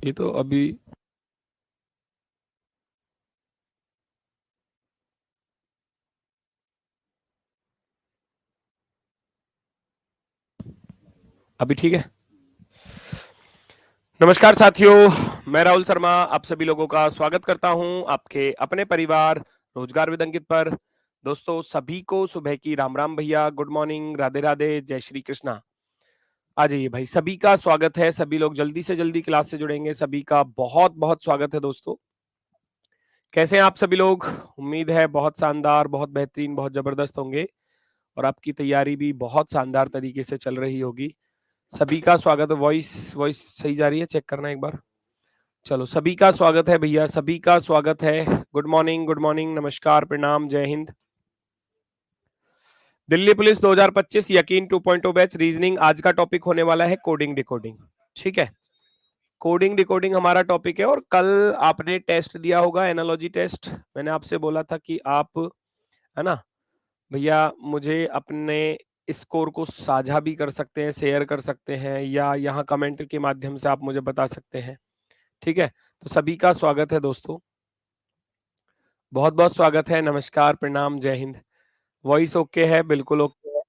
ये तो अभी अभी ठीक है। नमस्कार साथियों, मैं राहुल शर्मा आप सभी लोगों का स्वागत करता हूं आपके अपने परिवार रोजगार विद अंकित पर। दोस्तों सभी को सुबह की राम राम भैया, गुड मॉर्निंग, राधे राधे, जय श्री कृष्णा। आ जाइए भाई, सभी का स्वागत है। सभी लोग जल्दी से जल्दी क्लास से जुड़ेंगे। सभी का बहुत बहुत स्वागत है दोस्तों। कैसे हैं आप सभी लोग? उम्मीद है बहुत शानदार, बहुत बेहतरीन, बहुत जबरदस्त होंगे और आपकी तैयारी भी बहुत शानदार तरीके से चल रही होगी। सभी का स्वागत है। वॉइस वॉइस सही जा रही है? चेक करना एक बार। चलो, सभी का स्वागत है भैया, सभी का स्वागत है। गुड मॉर्निंग, गुड मॉर्निंग, नमस्कार, प्रणाम, जय हिंद। दिल्ली पुलिस 2025 यकीन 2.0 बैच रीजनिंग। आज का टॉपिक होने वाला है कोडिंग डिकोडिंग। ठीक है, कोडिंग डिकोडिंग हमारा टॉपिक है। और कल आपने टेस्ट दिया होगा, एनालॉजी टेस्ट। मैंने आपसे बोला था कि आप, है ना भैया, मुझे अपने स्कोर को साझा भी कर सकते हैं, शेयर कर सकते हैं, या यहाँ कमेंट के माध्यम से आप मुझे बता सकते हैं। ठीक है, तो सभी का स्वागत है दोस्तों, बहुत बहुत स्वागत है। नमस्कार, प्रणाम, जय हिंद। वॉइस ओके है? बिल्कुल ओके है।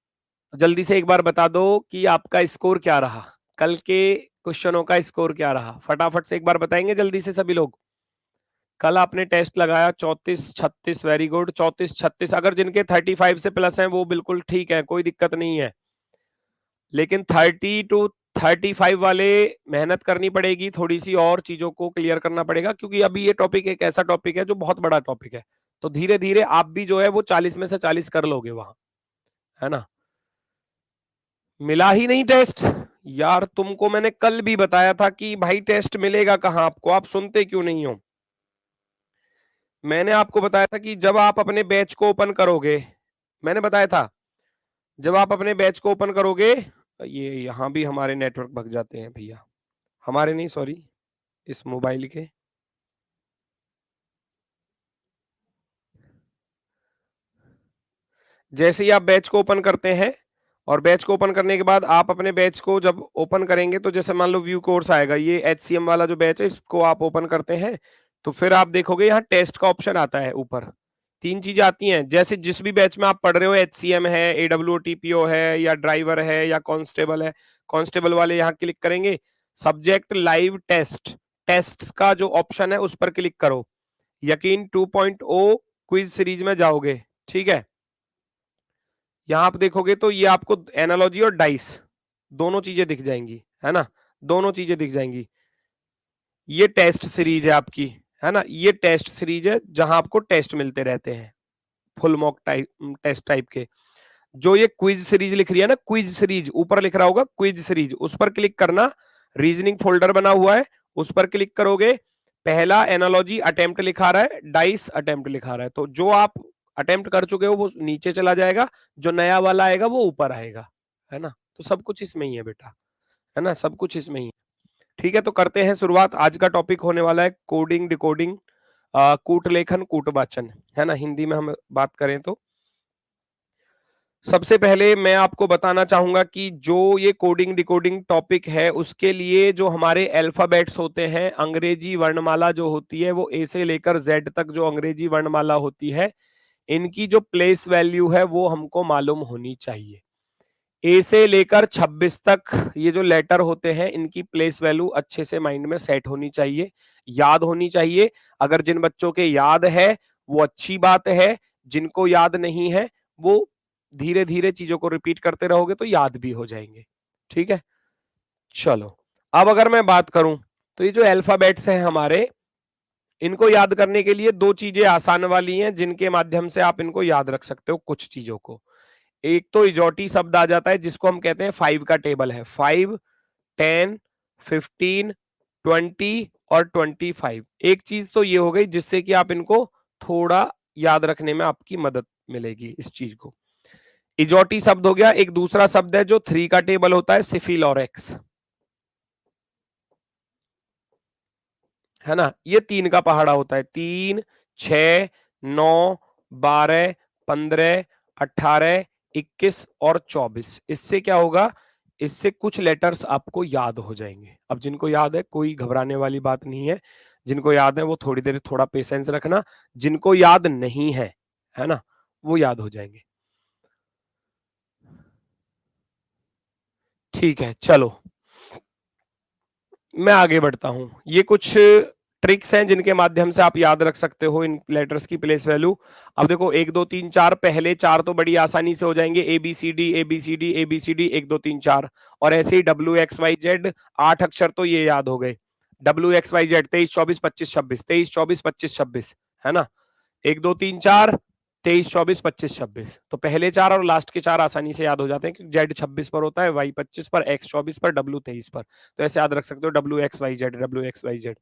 तो जल्दी से एक बार बता दो कि आपका स्कोर क्या रहा, कल के क्वेश्चनों का स्कोर क्या रहा। फटाफट से एक बार बताएंगे जल्दी से सभी लोग। कल आपने टेस्ट लगाया 34-36, वेरी गुड। 34-36, अगर जिनके 35 से प्लस हैं वो बिल्कुल ठीक है, कोई दिक्कत नहीं है। लेकिन 30 to 35 वाले मेहनत करनी पड़ेगी, थोड़ी सी और चीजों को क्लियर करना पड़ेगा, क्योंकि अभी ये टॉपिक एक ऐसा टॉपिक है जो बहुत बड़ा टॉपिक है। तो धीरे धीरे आप भी जो है वो 40 में से 40 कर लोगे वहां, है ना। मिला ही नहीं टेस्ट? यार तुमको मैंने कल भी बताया था कि भाई टेस्ट मिलेगा कहाँ आपको, आप सुनते क्यों नहीं हो? मैंने आपको बताया था कि जब आप अपने बैच को ओपन करोगे, मैंने बताया था जब आप अपने बैच को ओपन करोगे, ये यहाँ भी हमारे नेटवर्क भग जाते हैं भैया, हमारे नहीं, सॉरी, इस मोबाइल के। जैसे ही आप बैच को ओपन करते हैं, और बैच को ओपन करने के बाद आप अपने बैच को जब ओपन करेंगे, तो जैसे मान लो व्यू कोर्स आएगा, ये HCM वाला जो बैच है, इसको आप ओपन करते हैं, तो फिर आप देखोगे यहाँ टेस्ट का ऑप्शन आता है ऊपर। तीन चीजें आती हैं, जैसे जिस भी बैच में आप पढ़ रहे हो, HCM है, AWTPO है, या ड्राइवर है, या कांस्टेबल है, कांस्टेबल वाले यहाँ क्लिक करेंगे। सब्जेक्ट लाइव टेस्ट, टेस्ट का जो ऑप्शन है उस पर क्लिक करो। यकीन 2.0 क्विज सीरीज में जाओगे। ठीक है, यहाँ आप देखोगे तो ये आपको एनालॉजी और डाइस दोनों चीजें दिख जाएंगी, है ना, दोनों चीजें दिख जाएंगी। ये टेस्ट सीरीज है आपकी, है ना, ये टेस्ट सीरीज है जहां आपको टेस्ट मिलते रहते हैं, full mock type test type के। जो ये क्विज सीरीज लिख रही है ना, क्विज सीरीज ऊपर लिख रहा होगा क्विज सीरीज, उस पर क्लिक करना। रीजनिंग फोल्डर बना हुआ है, उस पर क्लिक करोगे। पहला एनालॉजी अटेम्प्ट लिखा रहा है, डाइस अटेम्प्ट लिखा रहा है, तो जो आप अटेम्प्ट कर चुके हो वो नीचे चला जाएगा, जो नया वाला आएगा वो ऊपर आएगा, है ना। तो सब कुछ इसमें ही है बेटा, है ना, सब कुछ इसमें ही है। ठीक है, तो करते हैं शुरुआत। आज का टॉपिक होने वाला है कोडिंग डिकोडिंग, कूट लेखन कूट वाचन, है ना, हिंदी में हम बात करें तो। सबसे पहले मैं आपको बताना चाहूंगा कि जो ये कोडिंग डिकोडिंग टॉपिक है, उसके लिए जो हमारे अल्फाबेट्स होते हैं, अंग्रेजी वर्णमाला जो होती है, वो ए से लेकर जेड तक जो अंग्रेजी वर्णमाला होती है, इनकी जो प्लेस वैल्यू है वो हमको मालूम होनी चाहिए। ए से लेकर 26 तक ये जो लेटर होते हैं, इनकी प्लेस वैल्यू अच्छे से माइंड में सेट होनी चाहिए, याद होनी चाहिए। अगर जिन बच्चों के याद है वो अच्छी बात है, जिनको याद नहीं है वो धीरे धीरे चीजों को रिपीट करते रहोगे तो याद भी हो जाएंगे। ठीक है, चलो। अब अगर मैं बात करूं तो ये जो अल्फाबेट्स हैं हमारे, इनको याद करने के लिए दो चीजें आसान वाली हैं जिनके माध्यम से आप इनको याद रख सकते हो कुछ चीजों को। एक तो इजोटी शब्द आ जाता है जिसको हम कहते हैं 5 का टेबल है, 5, 10, 15, 20 और 25। एक चीज तो ये हो गई जिससे कि आप इनको थोड़ा याद रखने में आपकी मदद मिलेगी इस चीज को। इजोटी शब्द हो गया। एक दूसरा शब्द है जो 3 का टेबल होता है, सिफिलोरेक्स, है ना। ये 3 का पहाड़ा होता है, 3, 6, 9, 12, 15, 18, 21 और 24। इससे क्या होगा, इससे कुछ लेटर्स आपको याद हो जाएंगे। अब जिनको याद है कोई घबराने वाली बात नहीं है, जिनको याद है वो थोड़ी देर थोड़ा पेशेंस रखना, जिनको याद नहीं है ना, वो याद हो जाएंगे। ठीक है, चलो मैं आगे बढ़ता हूं। ये कुछ ट्रिक्स हैं जिनके माध्यम से आप याद रख सकते हो इन लेटर्स की प्लेस वैल्यू। अब देखो 1 2 3 4, पहले 4 तो बड़ी आसानी से हो जाएंगे, A B C D A B C D A B C D 1 2 3 4, और ऐसे ही डब्ल्यू एक्स वाई जेड 8 अक्षर तो ये याद हो गए। डब्ल्यू एक्स वाई जेड 23 24 25 26, 23 24 25 26, है ना। 1 2 3 4, 23 24 25 26, तो पहले 4 और लास्ट के 4 आसानी से याद हो जाते हैं क्योंकि जेड 26 पर होता है, वाई 25 पर, एक्स 24 पर, डब्ल्यू 23 पर। तो ऐसे याद रख सकते हो W X Y Z, W X Y Z.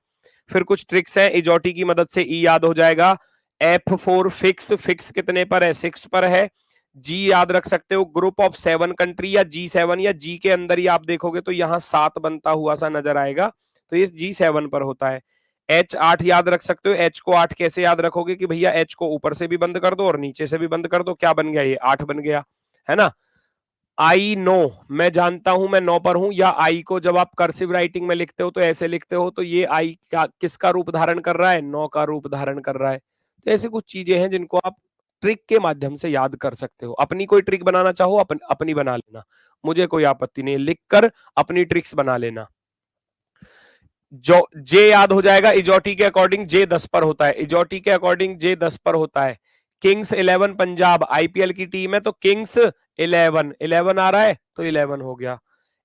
फिर कुछ ट्रिक्स हैं, इजोटी की मदद से ई याद हो जाएगा। F4 फिक्स, फिक्स कितने पर है, 6 पर है। जी याद रख सकते हो, ग्रुप ऑफ 7 कंट्री, या G7, या जी के अंदर ही आप देखोगे तो यहाँ 7 बनता हुआ सा नजर आएगा, तो ये G7 पर होता है। H 8 याद रख सकते हो। H को 8 कैसे याद रखोगे कि भैया H को ऊपर से भी बंद कर दो और नीचे से भी बंद कर दो, क्या बन गया, ये 8 बन गया, है ना। आई नो, मैं जानता हूं मैं 9 पर हूं, या आई को जब आप कर्सिव राइटिंग में लिखते हो तो ऐसे लिखते हो, तो ये आई का किसका रूप धारण कर रहा है, 9 का रूप धारण कर रहा है। तो ऐसी कुछ चीजें हैं जिनको आप ट्रिक के माध्यम से याद कर सकते हो। अपनी कोई ट्रिक बनाना चाहो अपनी बना लेना, मुझे कोई आपत्ति नहीं, लिखकर अपनी ट्रिक्स बना लेना। जो जे याद हो जाएगा, इजोटी के अकॉर्डिंग जे 10 पर होता है, इजोटी के अकॉर्डिंग जे 10 पर होता है। किंग्स 11 पंजाब आईपीएल की टीम है, तो किंग्स 11 11 आ रहा है तो 11 हो गया।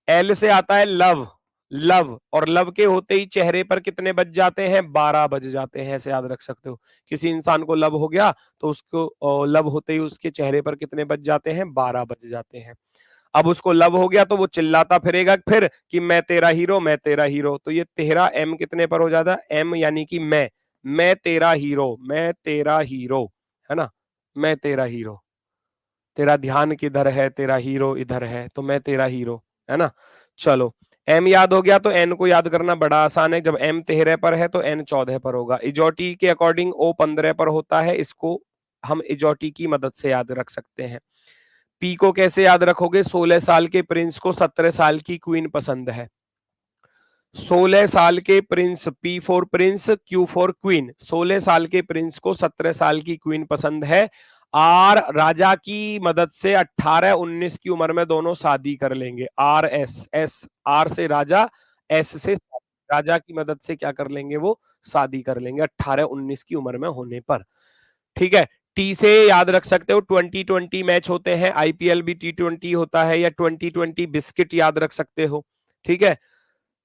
एल से आता है लव, लव, और लव के होते ही चेहरे पर कितने बज जाते हैं, 12 बज जाते हैं, ऐसे याद रख सकते हो। किसी इंसान को लव हो गया तो उसको लव होते ही उसके चेहरे पर कितने बज जाते हैं, 12 बज जाते हैं। अब उसको लव हो गया तो वो चिल्लाता फिरेगा फिर कि मैं तेरा हीरो, मैं तेरा हीरो, तो ये तेरा एम कितने पर हो जाता है, एम यानी कि मैं तेरा हीरो, मैं तेरा हीरो, है ना, मैं तेरा हीरो, तेरा ध्यान किधर है, तेरा हीरो इधर है, तो मैं तेरा हीरो, है ना। चलो एम याद हो गया, तो एन को याद करना बड़ा आसान है, जब एम 13 पर है तो एन 14 पर होगा। इजोटी के अकॉर्डिंग ओ 15 पर होता है, इसको हम इजोटी की मदद से याद रख सकते हैं। पी को कैसे याद रखोगे, 16 साल के प्रिंस को 17 साल की क्वीन पसंद है। 16 साल के Prince, P for Prince, Q for queen, 16 साल के प्रिंस को 17 साल की क्वीन पसंद है। आर राजा की मदद से 18 19 की उम्र में दोनों शादी कर लेंगे। आर एस, एस आर से राजा, एस से राजा की मदद से क्या कर लेंगे, वो शादी कर लेंगे 18 19 की उम्र में होने पर। ठीक है। टी से याद रख सकते हो, 2020 मैच होते हैं, आईपीएल भी T20 होता है, या 2020 बिस्किट याद रख सकते हो। ठीक है।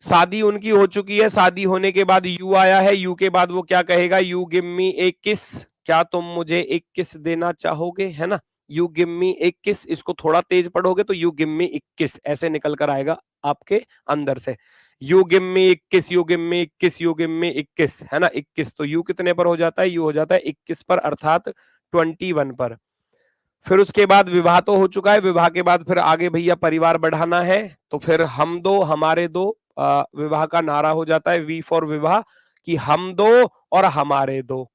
शादी उनकी हो चुकी है, शादी होने के बाद यू आया है, यू के बाद वो क्या कहेगा, यू गिव मी एक किस, क्या तुम मुझे एक किस देना चाहोगे, है ना। यू गिव मी एक किस, इसको थोड़ा तेज पढ़ोगे तो यू गिव मी 21 ऐसे निकल कर आएगा आपके अंदर से। You give me 21, you give me 21, you give me 21, है ना, 21, तो यू कितने पर हो जाता है, यू हो जाता है 21 पर, अर्थात 21 पर। फिर उसके बाद विवाह तो हो चुका है, विवाह के बाद फिर आगे भैया परिवार बढ़ाना है, तो फिर हम दो हमारे दो, विवाह का नारा हो जाता है वी फॉर विवाह, कि हम दो और हमारे दो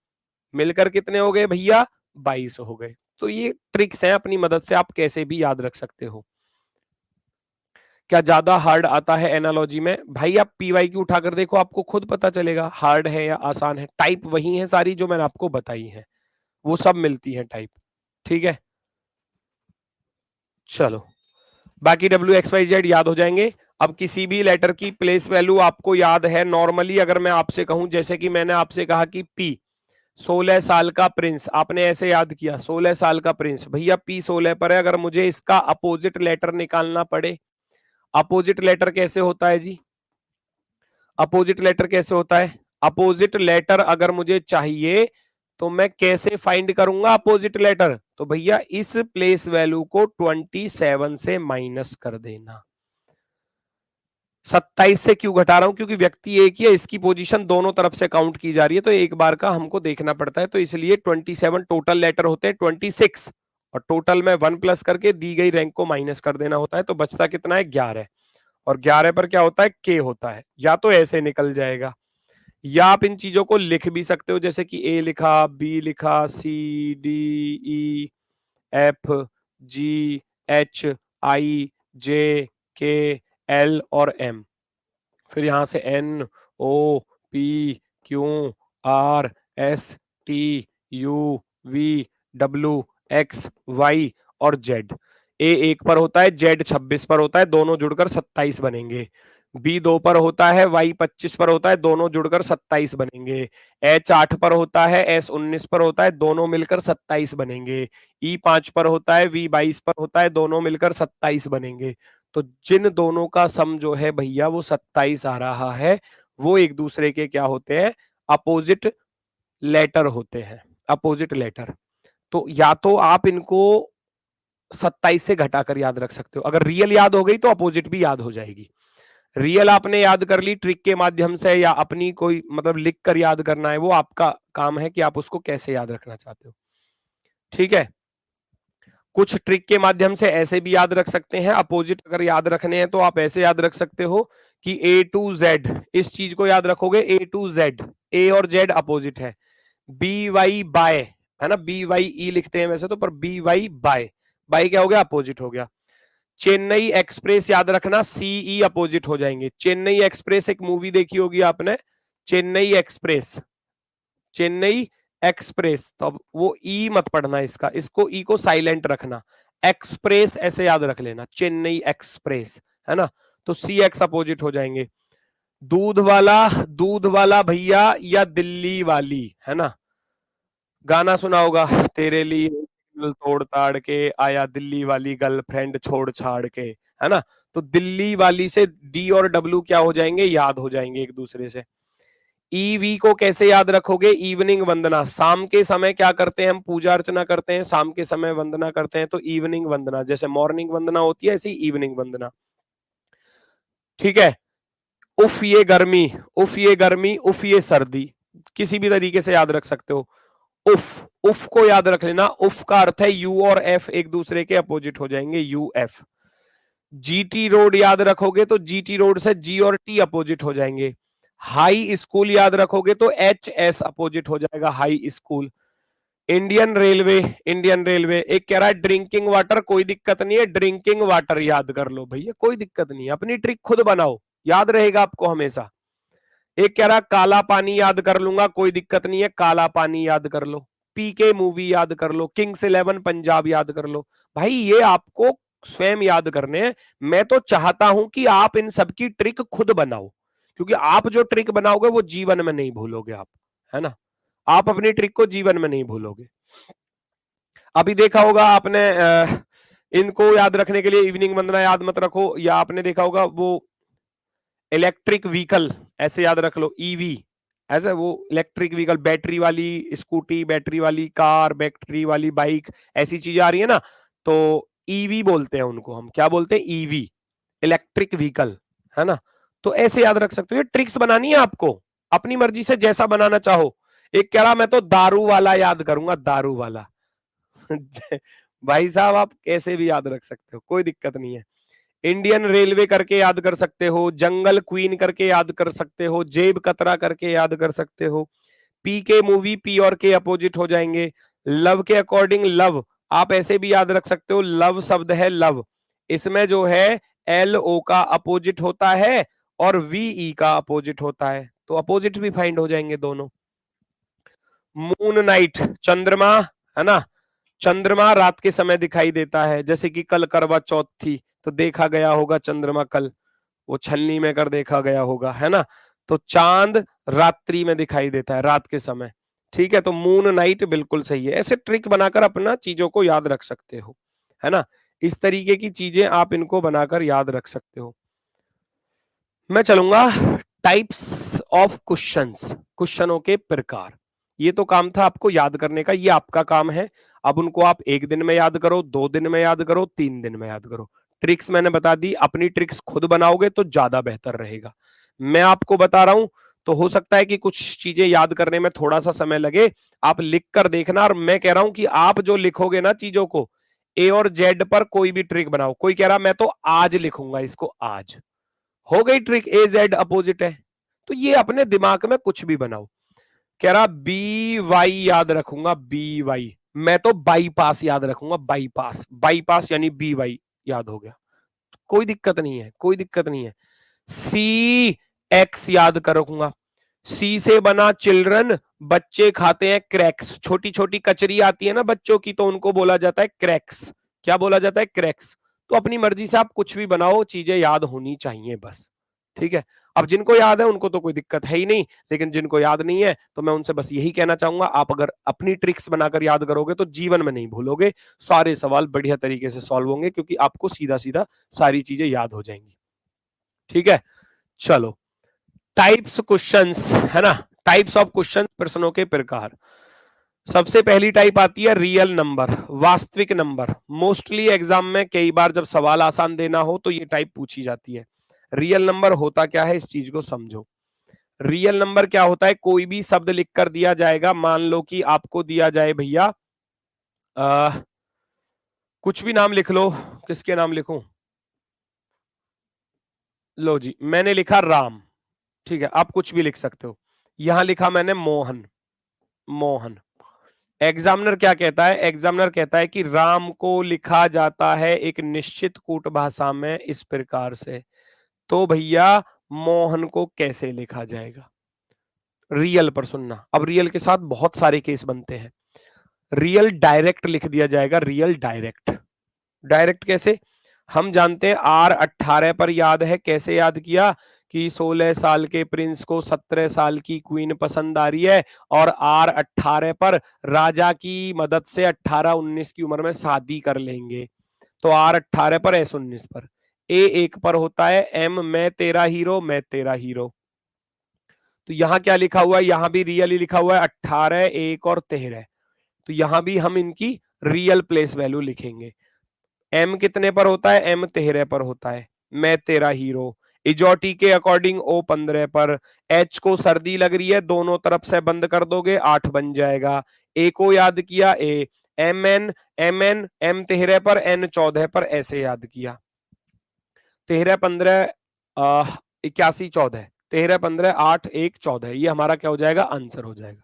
मिलकर कितने हो गए भैया, 22 हो गए। तो ये ट्रिक्स हैं, अपनी मदद से आप कैसे भी याद रख सकते हो। क्या ज्यादा हार्ड आता है एनालॉजी में, भाई आप पीवाई की उठाकर देखो, आपको खुद पता चलेगा हार्ड है या आसान है। टाइप वही है सारी जो मैंने आपको बताई है, वो सब मिलती है टाइप। ठीक है, चलो बाकी डब्ल्यू एक्स वाई जेड याद हो जाएंगे। अब किसी भी लेटर की प्लेस वैल्यू आपको याद है, नॉर्मली अगर मैं आपसे कहूं, जैसे कि मैंने आपसे कहा कि पी 16 साल का प्रिंस, आपने ऐसे याद किया 16 साल का प्रिंस, भैया पी 16 पर है, अगर मुझे इसका अपोजिट लेटर निकालना पड़े, अपोजिट लेटर कैसे होता है जी, अपोजिट लेटर कैसे होता है, अपोजिट लेटर अगर मुझे चाहिए तो मैं कैसे फाइंड करूंगा अपोजिट लेटर, तो भैया इस प्लेस वैल्यू को 27 से माइनस कर देना। 27 से क्यों घटा रहा हूं, क्योंकि व्यक्ति एक ही है, इसकी पोजीशन दोनों तरफ से काउंट की जा रही है, तो एक बार का हमको देखना पड़ता है, तो इसलिए 27 टोटल लेटर होते हैं 26, और टोटल में 1 प्लस करके दी गई रैंक को माइनस कर देना होता है, तो बचता कितना है 11, और 11 पर क्या होता है के होता है, या तो ऐसे निकल जाएगा, या आप इन चीजों को लिख भी सकते हो, जैसे कि ए लिखा, बी लिखा, C D E F G H I J K, L और एम, फिर यहां से N O P Q R S T U V W X वाई और जेड। ए 1 पर होता है, जेड 26 पर होता है, दोनों जुड़कर 27 बनेंगे। बी 2 पर होता है, वाई 25 पर होता है, दोनों जुड़कर 27 बनेंगे। एच 8 पर होता है, एस 19 पर होता है, दोनों मिलकर 27 बनेंगे। ई 5 पर होता है, वी 22 पर होता है, दोनों मिलकर 27 बनेंगे। तो जिन दोनों का सम जो है भैया वो 27 आ रहा है, वो एक दूसरे के क्या होते हैं, अपोजिट लेटर होते हैं, अपोजिट लेटर। तो या तो आप इनको 27 से घटाकर याद रख सकते हो, अगर रियल याद हो गई तो अपोजिट भी याद हो जाएगी। रियल आपने याद कर ली ट्रिक के माध्यम से, या अपनी कोई मतलब लिख कर याद करना है, वो आपका काम है कि आप उसको कैसे याद रखना चाहते हो। ठीक है, कुछ ट्रिक के माध्यम से ऐसे भी याद रख सकते हैं, अपोजिट अगर याद रखने हैं तो आप ऐसे याद रख सकते हो कि ए टू जेड, इस चीज को याद रखोगे, ए टू जेड, ए और जेड अपोजिट है। बी वाई बाय, है ना, बी वाई ई लिखते हैं वैसे तो, पर बी वाई बाय, बाय क्या हो गया, अपोजिट हो गया। चेन्नई एक्सप्रेस याद रखना, सीई अपोजिट हो जाएंगे। चेन्नई एक्सप्रेस एक मूवी देखी होगी आपने, चेन्नई एक्सप्रेस, चेन्नई एक्सप्रेस, तो अब वो ई मत पढ़ना इसका, इसको ई को साइलेंट रखना, एक्सप्रेस ऐसे याद रख लेना, चेन्नई एक्सप्रेस, है ना। तो सी एक्स अपोजिट हो जाएंगे। दूध वाला भैया या दिल्ली वाली, है ना, गाना सुना होगा, तेरे लिए तोड़ ताड़ के आया दिल्ली वाली गर्लफ्रेंड छोड़ छाड़ के, है ना। तो दिल्ली वाली से डी और डब्ल्यू क्या हो जाएंगे, याद हो जाएंगे एक दूसरे से। ईवी को कैसे याद रखोगे, इवनिंग वंदना, शाम के समय क्या करते हैं हम, पूजा अर्चना करते हैं, शाम के समय वंदना करते हैं, तो इवनिंग वंदना, जैसे मॉर्निंग वंदना होती है ऐसे ही इवनिंग वंदना। ठीक है, उफ ये गर्मी, उफ ये गर्मी, उफ ये सर्दी, किसी भी तरीके से याद रख सकते हो। उफ, उफ को याद रख लेना, उफ का अर्थ है यू और एफ एक दूसरे के अपोजिट हो जाएंगे, यू एफ। जीटी रोड याद रखोगे तो जीटी रोड से जी और टी अपोजिट हो जाएंगे। हाई स्कूल याद रखोगे तो एच एस अपोजिट हो जाएगा, high school. Indian railway, Indian railway, एक कह रहा है ड्रिंकिंग वाटर, कोई दिक्कत नहीं है, ड्रिंकिंग वाटर याद कर लो भैया, कोई दिक्कत नहीं है, अपनी ट्रिक खुद बनाओ, याद रहेगा आपको हमेशा। एक कह रहा काला पानी याद कर लूंगा, कोई दिक्कत नहीं है, काला पानी याद कर लो। पीके मूवी याद कर लो, किंग्स 11 पंजाब याद कर लो। भाई ये आपको स्वयं याद करने हैं। मैं तो चाहता हूं कि आप इन सब की ट्रिक खुद बनाओ, क्योंकि आप जो ट्रिक बनाओगे वो जीवन में नहीं भूलोगे आप, है ना, आप अपनी ट्रिक को जीवन में नहीं भूलोगे। अभी देखा होगा आपने, इनको याद रखने के लिए इवनिंग वंदना याद मत रखो, या आपने देखा होगा वो इलेक्ट्रिक व्हीकल, ऐसे याद रख लो, ईवी, ऐसे वो इलेक्ट्रिक व्हीकल, बैटरी वाली स्कूटी, बैटरी वाली कार, बैटरी वाली बाइक, ऐसी चीजें आ रही है ना, तो ईवी बोलते हैं उनको, हम क्या बोलते हैं, ईवी, इलेक्ट्रिक व्हीकल, है ना। तो ऐसे याद रख सकते हो, ये ट्रिक्स बनानी है आपको, अपनी मर्जी से जैसा बनाना चाहो। एक कह रहा मैं तो दारू वाला याद करूंगा, दारू वाला भाई साहब आप कैसे भी याद रख सकते हो, कोई दिक्कत नहीं है। इंडियन रेलवे करके याद कर सकते हो, जंगल क्वीन करके याद कर सकते हो, जेब कतरा करके याद कर सकते हो। पी के मूवी, पी और के अपोजिट हो जाएंगे। लव के अकॉर्डिंग लव आप ऐसे भी याद रख सकते हो, लव शब्द है लव, इसमें जो है एल ओ का अपोजिट होता है और वी ई का अपोजिट होता है, तो अपोजिट भी फाइंड हो जाएंगे दोनों। मून नाइट, चंद्रमा, है ना, चंद्रमा रात के समय दिखाई देता है, जैसे कि कल करवा चौथ थी तो देखा गया होगा चंद्रमा, कल वो छलनी में कर देखा गया होगा, है ना। तो चांद रात्रि में दिखाई देता है, रात के समय। ठीक है, तो मून नाइट बिल्कुल सही है। ऐसे ट्रिक बनाकर अपना चीजों को याद रख सकते हो, है ना, इस तरीके की चीजें आप इनको बनाकर याद रख सकते हो। मैं चलूंगा टाइप्स ऑफ क्वेश्चंस, क्वेश्चनों के प्रकार। ये तो काम था आपको याद करने का, ये आपका काम है। अब उनको आप 1 दिन में याद करो, 2 दिन में याद करो, 3 दिन में याद करो। ट्रिक्स मैंने बता दी, अपनी ट्रिक्स खुद बनाओगे तो ज्यादा बेहतर रहेगा। मैं आपको बता रहा हूं, तो हो सकता है कि कुछ चीजें याद करने में थोड़ा सा समय लगे, आप लिख कर देखना। और मैं कह रहा हूं कि आप जो लिखोगे ना चीजों को, ए और जेड पर कोई भी ट्रिक बनाओ। कोई कह रहा मैं तो आज लिखूंगा इसको, आज हो गई ट्रिक, ए जेड अपोजिट है, तो ये अपने दिमाग में कुछ भी बनाओ। कह रहा बी वाई याद रखूंगा, बी वाई, मैं तो बाईपास याद रखूंगा, बाईपास, बाईपास यानी बी वाई याद हो गया। कोई दिक्कत नहीं है, कोई दिक्कत नहीं है। सी एक्स याद करूंगा, सी से बना चिल्ड्रन, बच्चे खाते हैं क्रैक्स, छोटी छोटी कचरी आती है ना बच्चों की, तो उनको बोला जाता है क्रैक्स। क्या बोला जाता है? क्रैक्स। तो अपनी मर्जी से आप कुछ भी बनाओ, चीजें याद होनी चाहिए बस, ठीक है। अब जिनको याद है उनको तो कोई दिक्कत है ही नहीं, लेकिन जिनको याद नहीं है तो मैं उनसे बस यही कहना चाहूंगा, आप अगर अपनी ट्रिक्स बनाकर याद करोगे तो जीवन में नहीं भूलोगे, सारे सवाल बढ़िया तरीके से सॉल्व होंगे, क्योंकि आपको सीधा सीधा सारी चीजें याद हो जाएंगी, ठीक है। चलो, टाइप्स क्वेश्चंस है ना, टाइप्स ऑफ क्वेश्चन, प्रश्नों के प्रकार। सबसे पहली टाइप आती है रियल नंबर, वास्तविक नंबर। मोस्टली एग्जाम में कई बार जब सवाल आसान देना हो तो ये टाइप पूछी जाती है। रियल नंबर होता क्या है, इस चीज को समझो। रियल नंबर क्या होता है? कोई भी शब्द लिखकर दिया जाएगा, मान लो कि आपको दिया जाए भैया कुछ भी नाम लिख लो, किसके नाम लिखूं? लो जी, मैंने लिखा राम, ठीक है, आप कुछ भी लिख सकते हो। यहां लिखा मैंने मोहन, मोहन। एग्जामिनर क्या कहता है? एग्जामिनर कहता है कि राम को लिखा जाता है एक निश्चित कूट भाषा में इस प्रकार से, तो भैया मोहन को कैसे लिखा जाएगा? रियल पर सुनना, अब रियल के साथ बहुत सारे केस बनते हैं। रियल डायरेक्ट लिख दिया जाएगा, रियल डायरेक्ट। डायरेक्ट कैसे? हम जानते हैं R18 पर याद है, कैसे याद किया कि 16 साल के प्रिंस को 17 साल की क्वीन पसंद आ रही है, और R18 पर राजा की मदद से 18-19 की उम्र में शादी कर लेंगे। तो R18 पर, S19 पर। A1 पर होता है M, मैं तेरा हीरो, मैं तेरा हीरो। तो यहां क्या लिखा हुआ है? यहां भी रियल ही लिखा हुआ है, 18, 1 और 13। तो यहां भी हम इनकी रियल प्लेस वैल्यू लिखेंगे। एम कितने पर होता है? एम 13 पर होता है, मैं तेरा हीरो। इजोटी के अकॉर्डिंग ओ 15 पर। एच को सर्दी लग रही है, दोनों तरफ से बंद कर दोगे 8 बन जाएगा। ए को याद किया, A. M N, M N, M 13 पर, एन 14 पर, ऐसे याद किया। 13, 15, 81, 14, 13, 15, 8, 1, 14, ये हमारा क्या हो जाएगा? आंसर हो जाएगा।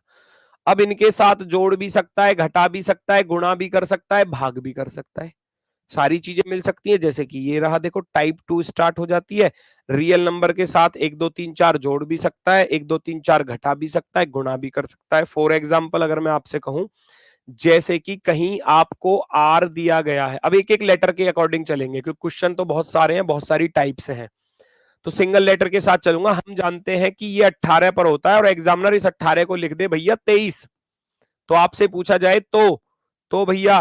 अब इनके साथ जोड़ भी सकता है, घटा भी सकता है, गुणा भी कर सकता है, भाग भी कर सकता है, सारी चीजें मिल सकती है। जैसे कि ये रहा, देखो टाइप 2 स्टार्ट हो जाती है। रियल नंबर के साथ 1 2 3 4 जोड़ भी सकता है, 1 2 3 4 घटा भी सकता है, गुणा भी कर सकता है। फॉर एग्जाम्पल अगर मैं आपसे कहूं, जैसे कि कहीं आपको आर दिया गया है, अब एक एक लेटर के अकॉर्डिंग चलेंगे क्योंकि क्वेश्चन तो बहुत सारे हैं, बहुत सारी टाइप्स हैं, तो सिंगल लेटर के साथ चलूंगा। हम जानते हैं कि ये 18 पर होता है और एग्जामिनर इस 18 को लिख दे भैया 23। तो आपसे पूछा जाए तो भैया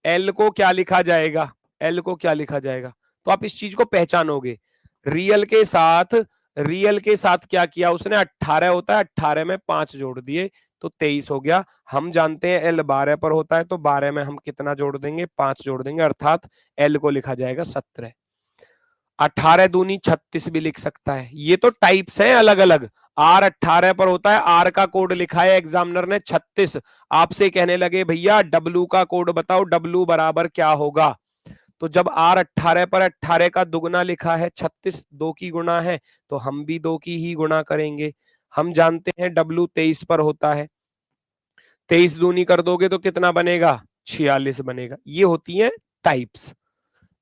एल को क्या लिखा जाएगा? एल को क्या लिखा जाएगा? तो आप इस चीज को पहचानोगे। रियल के साथ, रियल के साथ क्या किया उसने? 18 होता है, 18 में 5 जोड़ दिए तो 23 हो गया। हम जानते हैं एल 12 पर होता है, तो 12 में हम कितना जोड़ देंगे? 5 जोड़ देंगे, अर्थात एल को लिखा जाएगा 17। 18 दूनी 36 भी लिख सकता है। ये तो टाइप्स हैं अलग अलग। आर 18 पर होता है, आर का कोड लिखा है एग्जामिनर ने 36। आपसे कहने लगे भैया डब्लू का कोड बताओ, डब्लू बराबर क्या होगा? तो जब आर 18 पर 18 का दुगना लिखा है, 36 2 की गुणा है, तो हम भी 2 की ही गुणा करेंगे। हम जानते हैं डब्लू 23 पर होता है, 23 दूनी कर दोगे तो कितना बनेगा? 46 बनेगा। ये होती है टाइप्स।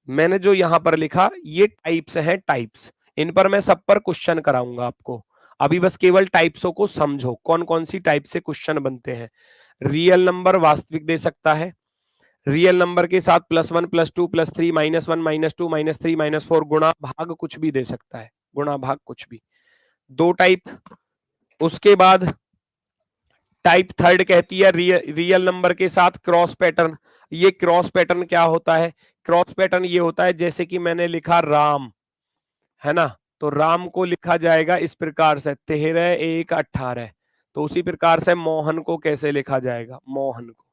मैंने जो यहां पर लिखा ये टाइप्स हैं, टाइप्स। इन पर मैं सब पर क्वेश्चन कराऊंगा आपको। अभी बस केवल टाइप्सों को समझो, कौन कौन सी टाइप से क्वेश्चन बनते हैं। रियल नंबर वास्तविक दे सकता है, रियल नंबर के साथ +1 +2 +3 -1 -2 -3 -4 गुणा भाग कुछ भी दे सकता है, गुणा भाग कुछ भी। दो टाइप। उसके बाद टाइप थर्ड कहती है रियल नंबर के साथ क्रॉस पैटर्न। ये क्रॉस पैटर्न क्या होता है? क्रॉस पैटर्न ये होता है जैसे कि मैंने लिखा राम, है ना, तो राम को लिखा जाएगा इस प्रकार से 13 1 18। तो उसी प्रकार से मोहन को कैसे लिखा जाएगा? मोहन को।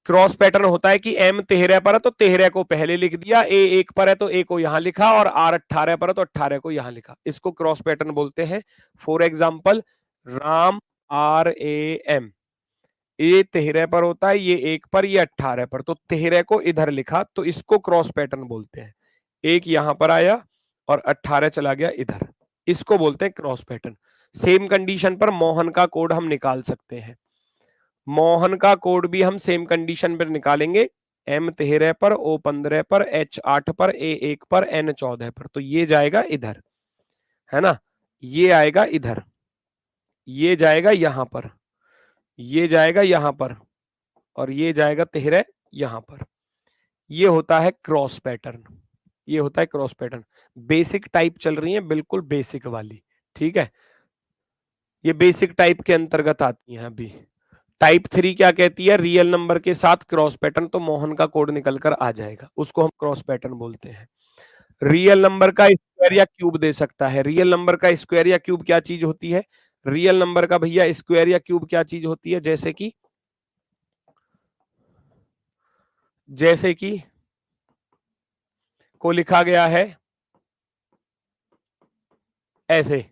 क्रॉस पैटर्न होता है कि एम 13 पर है तो 13 को पहले लिख दिया, ए 1 पर है तो ए को यहां लिखा, और आर 18 पर है तो 18 को यहां लिखा। इसको क्रॉस पैटर्न बोलते हैं। फॉर एग्जाम्पल राम RAM, ये 13 पर होता है, ये 1 पर, ये 18 पर, तो 13 को इधर लिखा, तो इसको क्रॉस पैटर्न बोलते हैं। एक यहां पर आया और 18 चला गया इधर, इसको बोलते हैं क्रॉस पैटर्न। सेम कंडीशन पर मोहन का कोड हम निकाल सकते हैं। मोहन का कोड भी हम सेम कंडीशन पर निकालेंगे। M 13 पर, O 15 पर, H 8 पर, A 1 पर, N 14 पर। तो ये जाएगा इधर, है ना, ये आएगा इधर, ये जाएगा यहां पर, ये जाएगा यहां पर, और ये जाएगा 13 यहां पर। ये होता है क्रॉस पैटर्न, ये होता है क्रॉस पैटर्न। बेसिक टाइप चल रही है, बिल्कुल बेसिक वाली, ठीक है, ये बेसिक टाइप के अंतर्गत आती है। अभी टाइप 3 क्या कहती है, रियल नंबर के साथ क्रॉस पैटर्न, तो मोहन का कोड निकल कर आ जाएगा, उसको हम क्रॉस पैटर्न बोलते हैं। रियल नंबर का स्क्वायर या क्यूब दे सकता है। रियल नंबर का स्क्वायर या क्यूब क्या चीज होती है, रियल नंबर का भैया स्क्वायर या क्यूब क्या चीज होती है, जैसे कि को लिखा गया है ऐसे।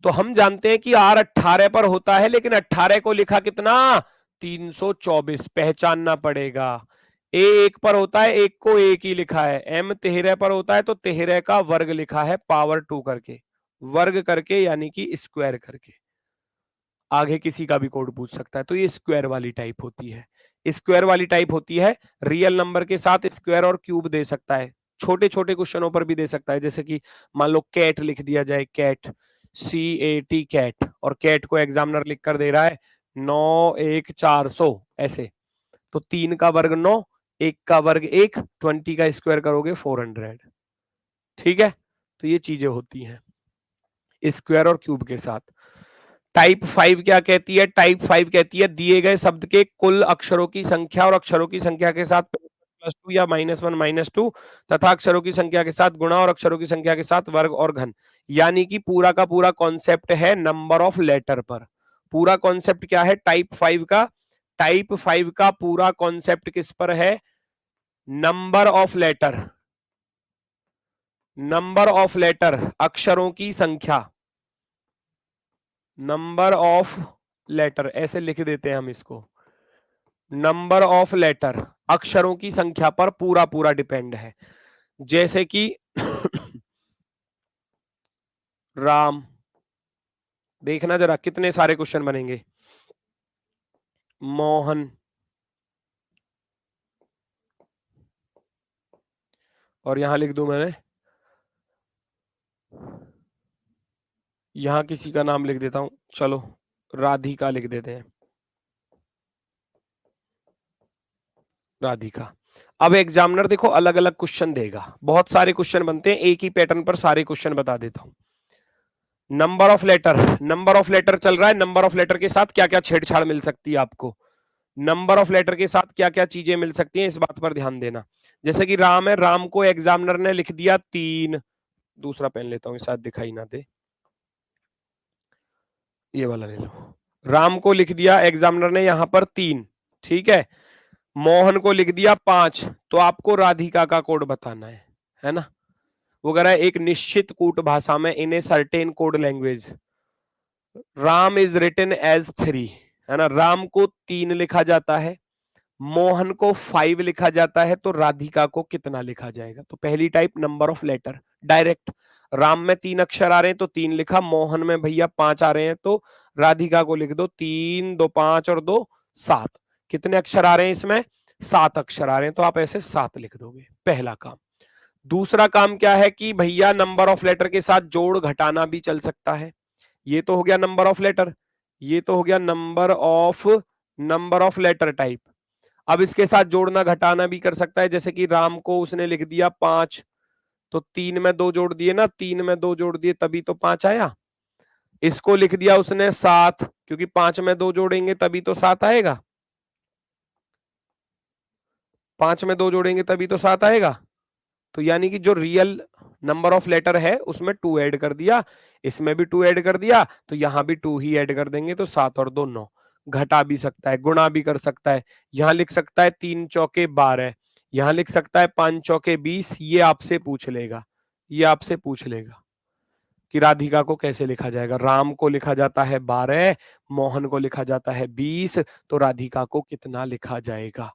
तो हम जानते हैं कि R 18 पर होता है, लेकिन 18 को लिखा कितना, 324, पहचानना पड़ेगा। A 1 पर होता है, एक को एक ही लिखा है। M 13 पर होता है तो 13 का वर्ग लिखा है, पावर 2 करके, वर्ग करके यानी कि स्क्वायर करके। आगे किसी का भी कोड पूछ सकता है, तो ये स्क्वायर वाली टाइप होती है। स्क्वायर वाली टाइप होती है, रियल नंबर के साथ स्क्वायर और क्यूब दे सकता है। छोटे छोटे क्वेश्चनों पर भी दे सकता है, जैसे कि मान लो कैट लिख दिया जाए, कैट, CAT कैट, और कैट को एग्जामिनर लिख कर दे रहा है 9 1 400 ऐसे, तो 3 का वर्ग 9, 1 का वर्ग 1, 20 का स्क्वायर करोगे 400, ठीक है। तो ये चीजें होती हैं स्क्वायर और क्यूब के साथ। टाइप 5 क्या कहती है, टाइप 5 कहती है दिए गए शब्द के कुल अक्षरों की संख्या और अक्षरों की संख्या के साथ +2 या -1 -2 तथा अक्षरों की संख्या के साथ गुणा और अक्षरों की संख्या के साथ वर्ग और घन। यानी कि पूरा का पूरा कॉन्सेप्ट है नंबर ऑफ लेटर पर। पूरा कॉन्सेप्ट क्या है टाइप 5 का, टाइप 5 का पूरा कॉन्सेप्ट किस पर है, number of letter, number of letter, अक्षरों की संख्या, नंबर ऑफ लेटर ऐसे लिख देते हैं हम इसको, नंबर ऑफ लेटर, अक्षरों की संख्या पर पूरा पूरा डिपेंड है। जैसे कि राम, देखना जरा कितने सारे क्वेश्चन बनेंगे। मोहन, और यहां लिख दूं मैंने, यहां किसी का नाम लिख देता हूं, चलो राधिका लिख देते हैं, राधिका। अब एग्जामिनर देखो अलग अलग क्वेश्चन देगा, बहुत सारे क्वेश्चन बनते हैं, एक ही पैटर्न पर सारे क्वेश्चन बता देता हूं। Number of letter, number of letter चल रहा है, नंबर ऑफ लेटर के साथ क्या क्या छेड़छाड़ मिल सकती है आपको, नंबर ऑफ लेटर के साथ क्या क्या चीजें मिल सकती हैं, इस बात पर ध्यान देना। जैसे कि राम है, राम को एग्जामिनर ने लिख दिया 3, दूसरा पेन लेता हूं शायद दिखाई ना दे, ये वाला ले लो। राम को लिख दिया एग्जामिनर ने यहां पर 3, ठीक है। मोहन को लिख दिया 5, तो आपको राधिका का कोड बताना है ना। वो कह रहा है एक निश्चित कूट भाषा में, in a certain code language, Ram is written as 3, है ना, राम को 3 लिखा जाता है, मोहन को 5 लिखा जाता है, तो राधिका को कितना लिखा जाएगा। तो पहली type number of letter, direct, Ram में 3 अक्षर आ रहे हैं तो 3 लिखा, मोहन में भैया 5 आ रहे हैं तो राधिका को लिख दो 3 2 5 और 2 7। कितने अक्षर आ रहे हैं इसमें, 7 अक्षर आ रहे हैं, तो आप ऐसे 7 लिख दोगे, पहला काम। दूसरा काम क्या है कि भैया नंबर ऑफ लेटर के साथ जोड़ घटाना भी चल सकता है। ये तो हो गया नंबर ऑफ लेटर, ये तो हो गया नंबर ऑफ लेटर टाइप। अब इसके साथ जोड़ना घटाना भी कर सकता है, जैसे कि राम को उसने लिख दिया 5, तो 3 में 2 जोड़ दिए ना, 3 में 2 जोड़ दिए तभी तो 5 आया। इसको लिख दिया उसने 7, क्योंकि 5 में 2 जोड़ेंगे तभी तो 7 आएगा, 5 में 2 जोड़ेंगे तभी तो 7 आएगा। तो यानी कि जो रियल नंबर ऑफ लेटर है उसमें 2 ऐड कर दिया, इसमें भी 2 ऐड कर दिया, तो यहां भी 2 ही ऐड कर देंगे, तो 7 और 2 9। घटा भी सकता है, गुणा भी कर सकता है, यहां लिख सकता है 3 चौके 12, यहां लिख सकता है 5 चौके 20। ये आपसे पूछ लेगा, ये आपसे पूछ लेगा कि राधिका को कैसे लिखा जाएगा। राम को लिखा जाता है 12, मोहन को लिखा जाता है 20, तो राधिका को कितना लिखा जाएगा।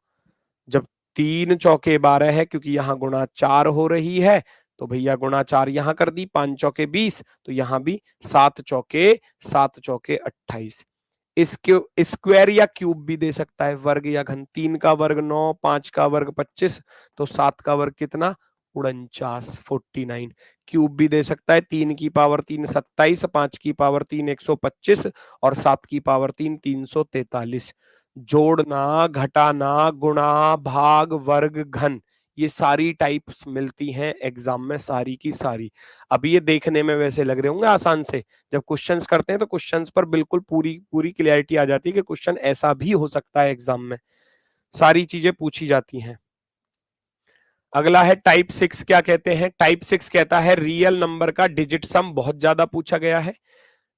जब 3 चौके 12 है, क्योंकि यहाँ गुणा 4 हो रही है, तो भैया गुणा 4 यहां कर दी, 5 चौके 20, तो यहां भी 7 चौके 28। इसके स्क्वायर या क्यूब भी दे सकता है, वर्ग या घन। 3 का वर्ग 9, 5 का वर्ग 25, तो 7 का वर्ग कितना, 49, 49। क्यूब भी दे सकता है, 3 की पावर 3 27, 5 की पावर 3 125 और 7 की पावर 3 343। जोड़ना, घटाना, गुणा, भाग, वर्ग, घन, ये सारी टाइप्स मिलती हैं एग्जाम में, सारी की सारी। अभी ये देखने में वैसे लग रहे होंगे आसान से, जब क्वेश्चंस करते हैं तो क्वेश्चंस पर बिल्कुल पूरी पूरी क्लियरिटी आ जाती है कि क्वेश्चन ऐसा भी हो सकता है एग्जाम में, सारी चीजें पूछी जाती हैं। अगला है टाइप 6। क्या कहते हैं? टाइप 6 कहता है रियल नंबर का डिजिट सम बहुत ज्यादा पूछा गया है।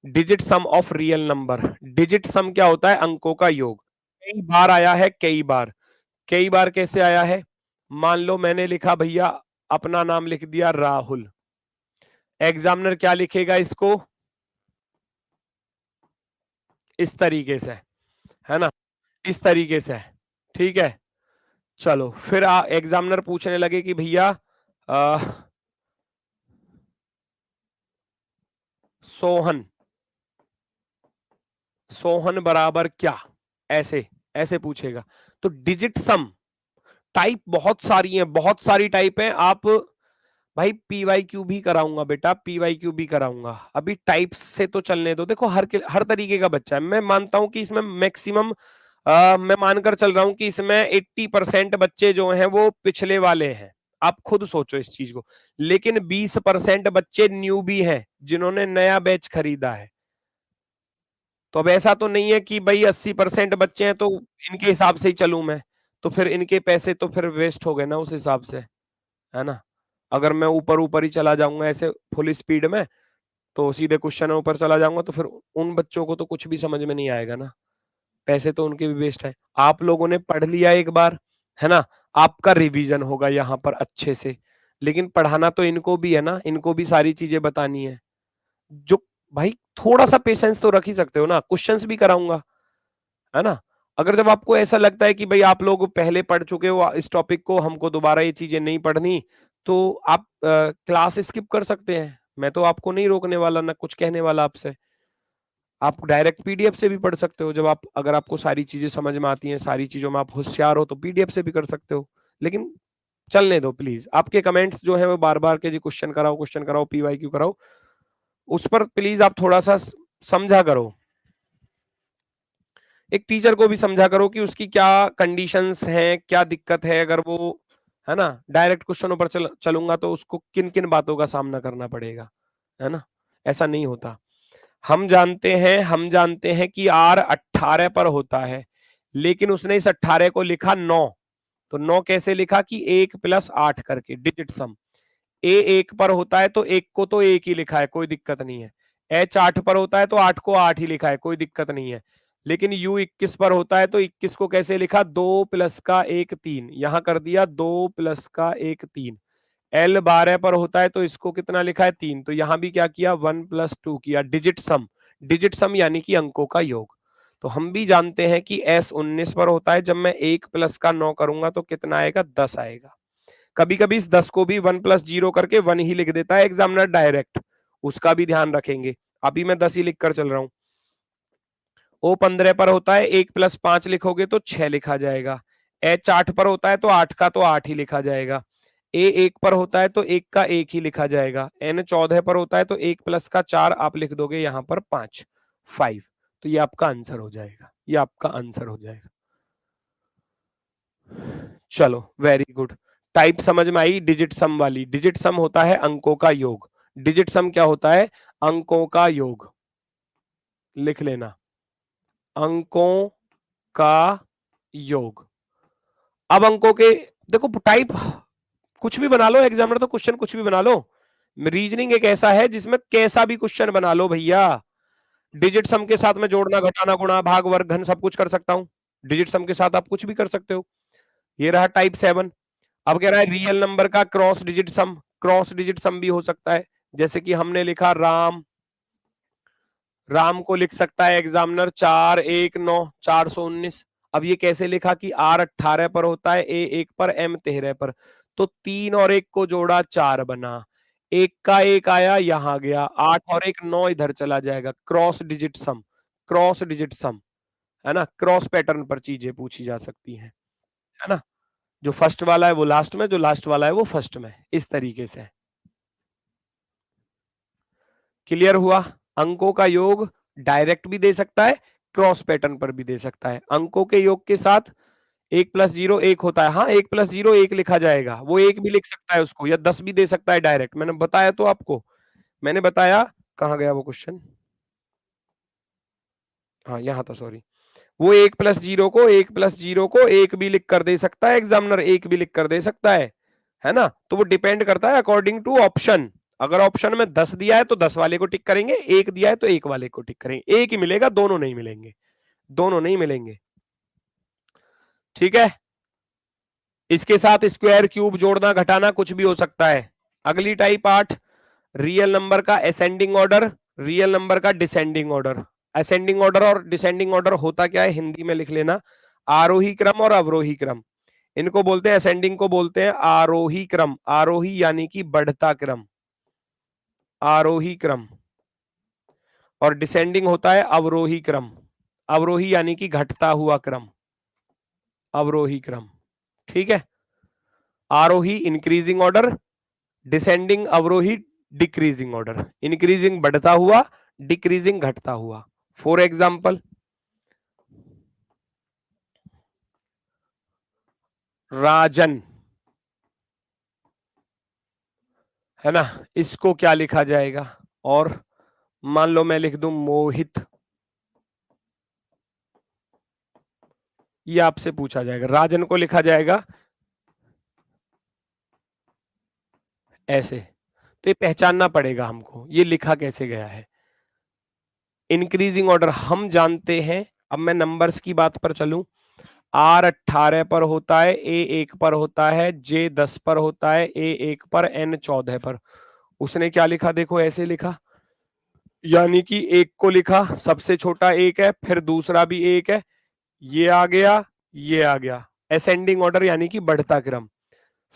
Digit some of real number. Digit सम क्या होता है? अंकों का योग। कई बार आया है, कई बार। कई बार कैसे आया है? मान लो मैंने लिखा भैया, अपना नाम लिख दिया राहुल, एग्जामिनर क्या लिखेगा इसको? इस तरीके से, है ना, इस तरीके से, ठीक है। चलो फिर एग्जामिनर पूछने लगे कि भैया सोहन, सोहन बराबर क्या, ऐसे ऐसे पूछेगा। तो डिजिट सम टाइप बहुत सारी हैं, बहुत सारी टाइप हैं। आप भाई पीवाईक्यू भी कराऊंगा बेटा, पीवाईक्यू भी कराऊंगा, अभी टाइप्स से तो चलने दो। देखो हर तरीके का बच्चा है, मैं मानता हूं कि इसमें मैक्सिमम, मैं मानकर चल रहा हूं कि इसमें 80% बच्चे जो हैं वो पिछले वाले हैं। आप खुद सोचो इस चीज को। लेकिन 20% बच्चे न्यू भी हैं, जिन्होंने नया बैच खरीदा है। तो अब ऐसा तो नहीं है कि भाई 80% बच्चे हैं तो इनके हिसाब से ही चलूं मैं, तो फिर इनके पैसे तो फिर वेस्ट हो गए ना उस हिसाब से, है ना। अगर मैं ऊपर ऊपर ही चला जाऊंगा ऐसे फुल स्पीड में, तो सीधे क्वेश्चन ऊपर चला जाऊंगा, तो फिर उन बच्चों को तो कुछ भी समझ में नहीं आएगा ना, पैसे तो उनके भी वेस्ट है। आप लोगों ने पढ़ लिया एक बार, है ना, आपका रिवीजन होगा यहाँ पर अच्छे से। लेकिन पढ़ाना तो इनको भी है ना, इनको भी सारी चीजें बतानी है। जो भाई थोड़ा सा पेशेंस तो रख ही सकते हो ना, क्वेश्चंस भी कराऊंगा, है ना। अगर जब आपको ऐसा लगता है कि भाई आप लोग पहले पढ़ चुके हो इस टॉपिक को, हमको दोबारा ये चीजें नहीं पढ़नी, तो आप क्लास स्किप कर सकते हैं। मैं तो आपको नहीं रोकने वाला, ना कुछ कहने वाला आपसे। आप डायरेक्ट पीडीएफ से भी पढ़ सकते हो, जब आप, अगर आपको सारी चीजें समझ में आती हैं, सारी चीजों में आप होशियार हो, तो पीडीएफ से भी कर सकते हो। लेकिन चलने दो प्लीज, आपके कमेंट्स जो है वो बार बार के जी क्वेश्चन कराओ, पीवाईक्यू कराओ, उस पर प्लीज आप थोड़ा सा समझा करो। एक टीचर को भी समझा करो कि उसकी क्या कंडीशंस हैं, क्या दिक्कत है। अगर वो, है ना, डायरेक्ट क्वेश्चनों पर चलूंगा तो उसको किन किन बातों का सामना करना पड़ेगा, है ना। ऐसा नहीं होता। हम जानते हैं कि आर 18 पर होता है, लेकिन उसने इस 18 को लिखा 9। तो 9 कैसे लिखा कि 1 + 8 करके, डिजिट सम। ए 1 पर होता है तो 1 को तो 1 ही लिखा है, कोई दिक्कत नहीं है। एच 8 पर होता है तो 8 को 8 ही लिखा है, कोई दिक्कत नहीं है। लेकिन यू 21 पर होता है तो 21 को कैसे लिखा, 2 + का 1 3, यहां कर दिया 2 + का 1 3। एल 12 पर होता है तो इसको कितना लिखा है, 3, तो यहां भी क्या किया, 1 + 2 किया, डिजिट सम। डिजिट सम यानी कि अंकों का योग। तो हम भी जानते हैं कि एस 19 पर होता है, जब मैं 1 + का 9 करूंगा तो कितना आएगा, 10 आएगा। कभी कभी इस 10 को भी 1 + 0 करके 1 ही लिख देता है एग्जामिनर डायरेक्ट, उसका भी ध्यान रखेंगे। अभी मैं 10 ही लिख कर चल रहा हूं। ओ 15 पर होता है, 1 + 5 लिखोगे तो 6 लिखा जाएगा। एच 8 पर होता है तो 8 का तो 8 ही लिखा जाएगा। ए 1 पर होता है तो 1 का 1 ही लिखा जाएगा। एन 14 पर होता है तो 1 + का 4 आप लिख दोगे यहाँ पर 5, 5। तो ये आपका आंसर हो जाएगा, ये आपका आंसर हो जाएगा। चलो वेरी गुड। टाइप समझ में आई डिजिट सम वाली। डिजिट सम होता है अंकों का योग। डिजिट सम क्या होता है, अंकों का योग। लिख लेना, अंकों का योग। अब अंकों के, देखो टाइप कुछ भी बना लो, एग्जामिनर तो क्वेश्चन कुछ भी बना लो। रीजनिंग एक ऐसा है जिसमें कैसा भी क्वेश्चन बना लो भैया। डिजिट सम के साथ में जोड़ना, घटाना, गुणा, भाग, वर्ग, घन सब कुछ कर सकता हूं। डिजिट सम के साथ आप कुछ भी कर सकते हो। ये रहा टाइप 7। अब कह रहा है रियल नंबर का क्रॉस डिजिट सम। क्रॉस डिजिट सम भी हो सकता है, जैसे कि हमने लिखा राम, राम को लिख सकता है एग्जामिनर 4 1 9 419। अब ये कैसे लिखा कि आर 18 पर होता है, ए 1 पर, एम 13 पर। तो 3 और 1 को जोड़ा 4 बना, एक का एक आया यहां गया, 8 और 1 9 इधर चला जाएगा। क्रॉस डिजिट सम, क्रॉस डिजिट सम। है ना, क्रॉस पैटर्न पर चीजें पूछी जा सकती हैं, है ना, जो फर्स्ट वाला है वो लास्ट में, जो लास्ट वाला है वो फर्स्ट में, इस तरीके से। क्लियर हुआ? अंकों का योग डायरेक्ट भी दे सकता है, क्रॉस पैटर्न पर भी दे सकता है। अंकों के योग के साथ 1+0 1 होता है, हाँ 1+0 1 लिखा जाएगा, वो 1 भी लिख सकता है उसको, या 10 भी दे सकता है डायरेक्ट, मैंने बताया तो आपको, मैंने बताया, कहाँ गया वो क्वेश्चन, हाँ यहाँ था, सॉरी। वो 1+0 को 1 भी लिख कर दे सकता है एग्जामिनर, 1 भी लिख कर दे सकता है ना, तो वो डिपेंड करता है अकॉर्डिंग टू ऑप्शन। अगर ऑप्शन में 10 दिया है तो 10 वाले को टिक करेंगे, 1 दिया है तो 1 वाले को टिक करेंगे, एक ही मिलेगा, दोनों नहीं मिलेंगे, दोनों नहीं मिलेंगे। ठीक है, इसके साथ स्क्वायर क्यूब जोड़ना घटाना कुछ भी हो सकता है। अगली टाइप 8, रियल नंबर का असेंडिंग ऑर्डर, रियल नंबर का डिसेंडिंग ऑर्डर। असेंडिंग ऑर्डर और डिसेंडिंग ऑर्डर होता क्या है, हिंदी में लिख लेना, आरोही क्रम और अवरोही क्रम। इनको बोलते हैं, असेंडिंग को बोलते हैं आरोही क्रम, आरोही यानी कि बढ़ता क्रम, आरोही क्रम, और डिसेंडिंग होता है अवरोही क्रम, अवरोही यानी कि घटता हुआ क्रम, अवरोही क्रम। ठीक है, आरोही इंक्रीजिंग ऑर्डर, डिसेंडिंग अवरोही डिक्रीजिंग ऑर्डर, इंक्रीजिंग बढ़ता हुआ, डिक्रीजिंग घटता हुआ। फॉर एग्जाम्पल, राजन, है ना, इसको क्या लिखा जाएगा, और मान लो मैं लिख दूं मोहित, ये आपसे पूछा जाएगा, राजन को लिखा जाएगा ऐसे, तो ये पहचानना पड़ेगा हमको, ये लिखा कैसे गया है। इंक्रीजिंग ऑर्डर हम जानते हैं, अब मैं नंबर्स की बात पर चलूं, R 18 पर होता है, A 1 पर होता है, J 10 पर होता है, A 1 पर, N 14 पर। उसने क्या लिखा, देखो ऐसे लिखा, यानी कि एक को लिखा, सबसे छोटा एक है, फिर दूसरा भी एक है, ये आ गया, ये आ गया, असेंडिंग ऑर्डर यानी कि बढ़ता क्रम।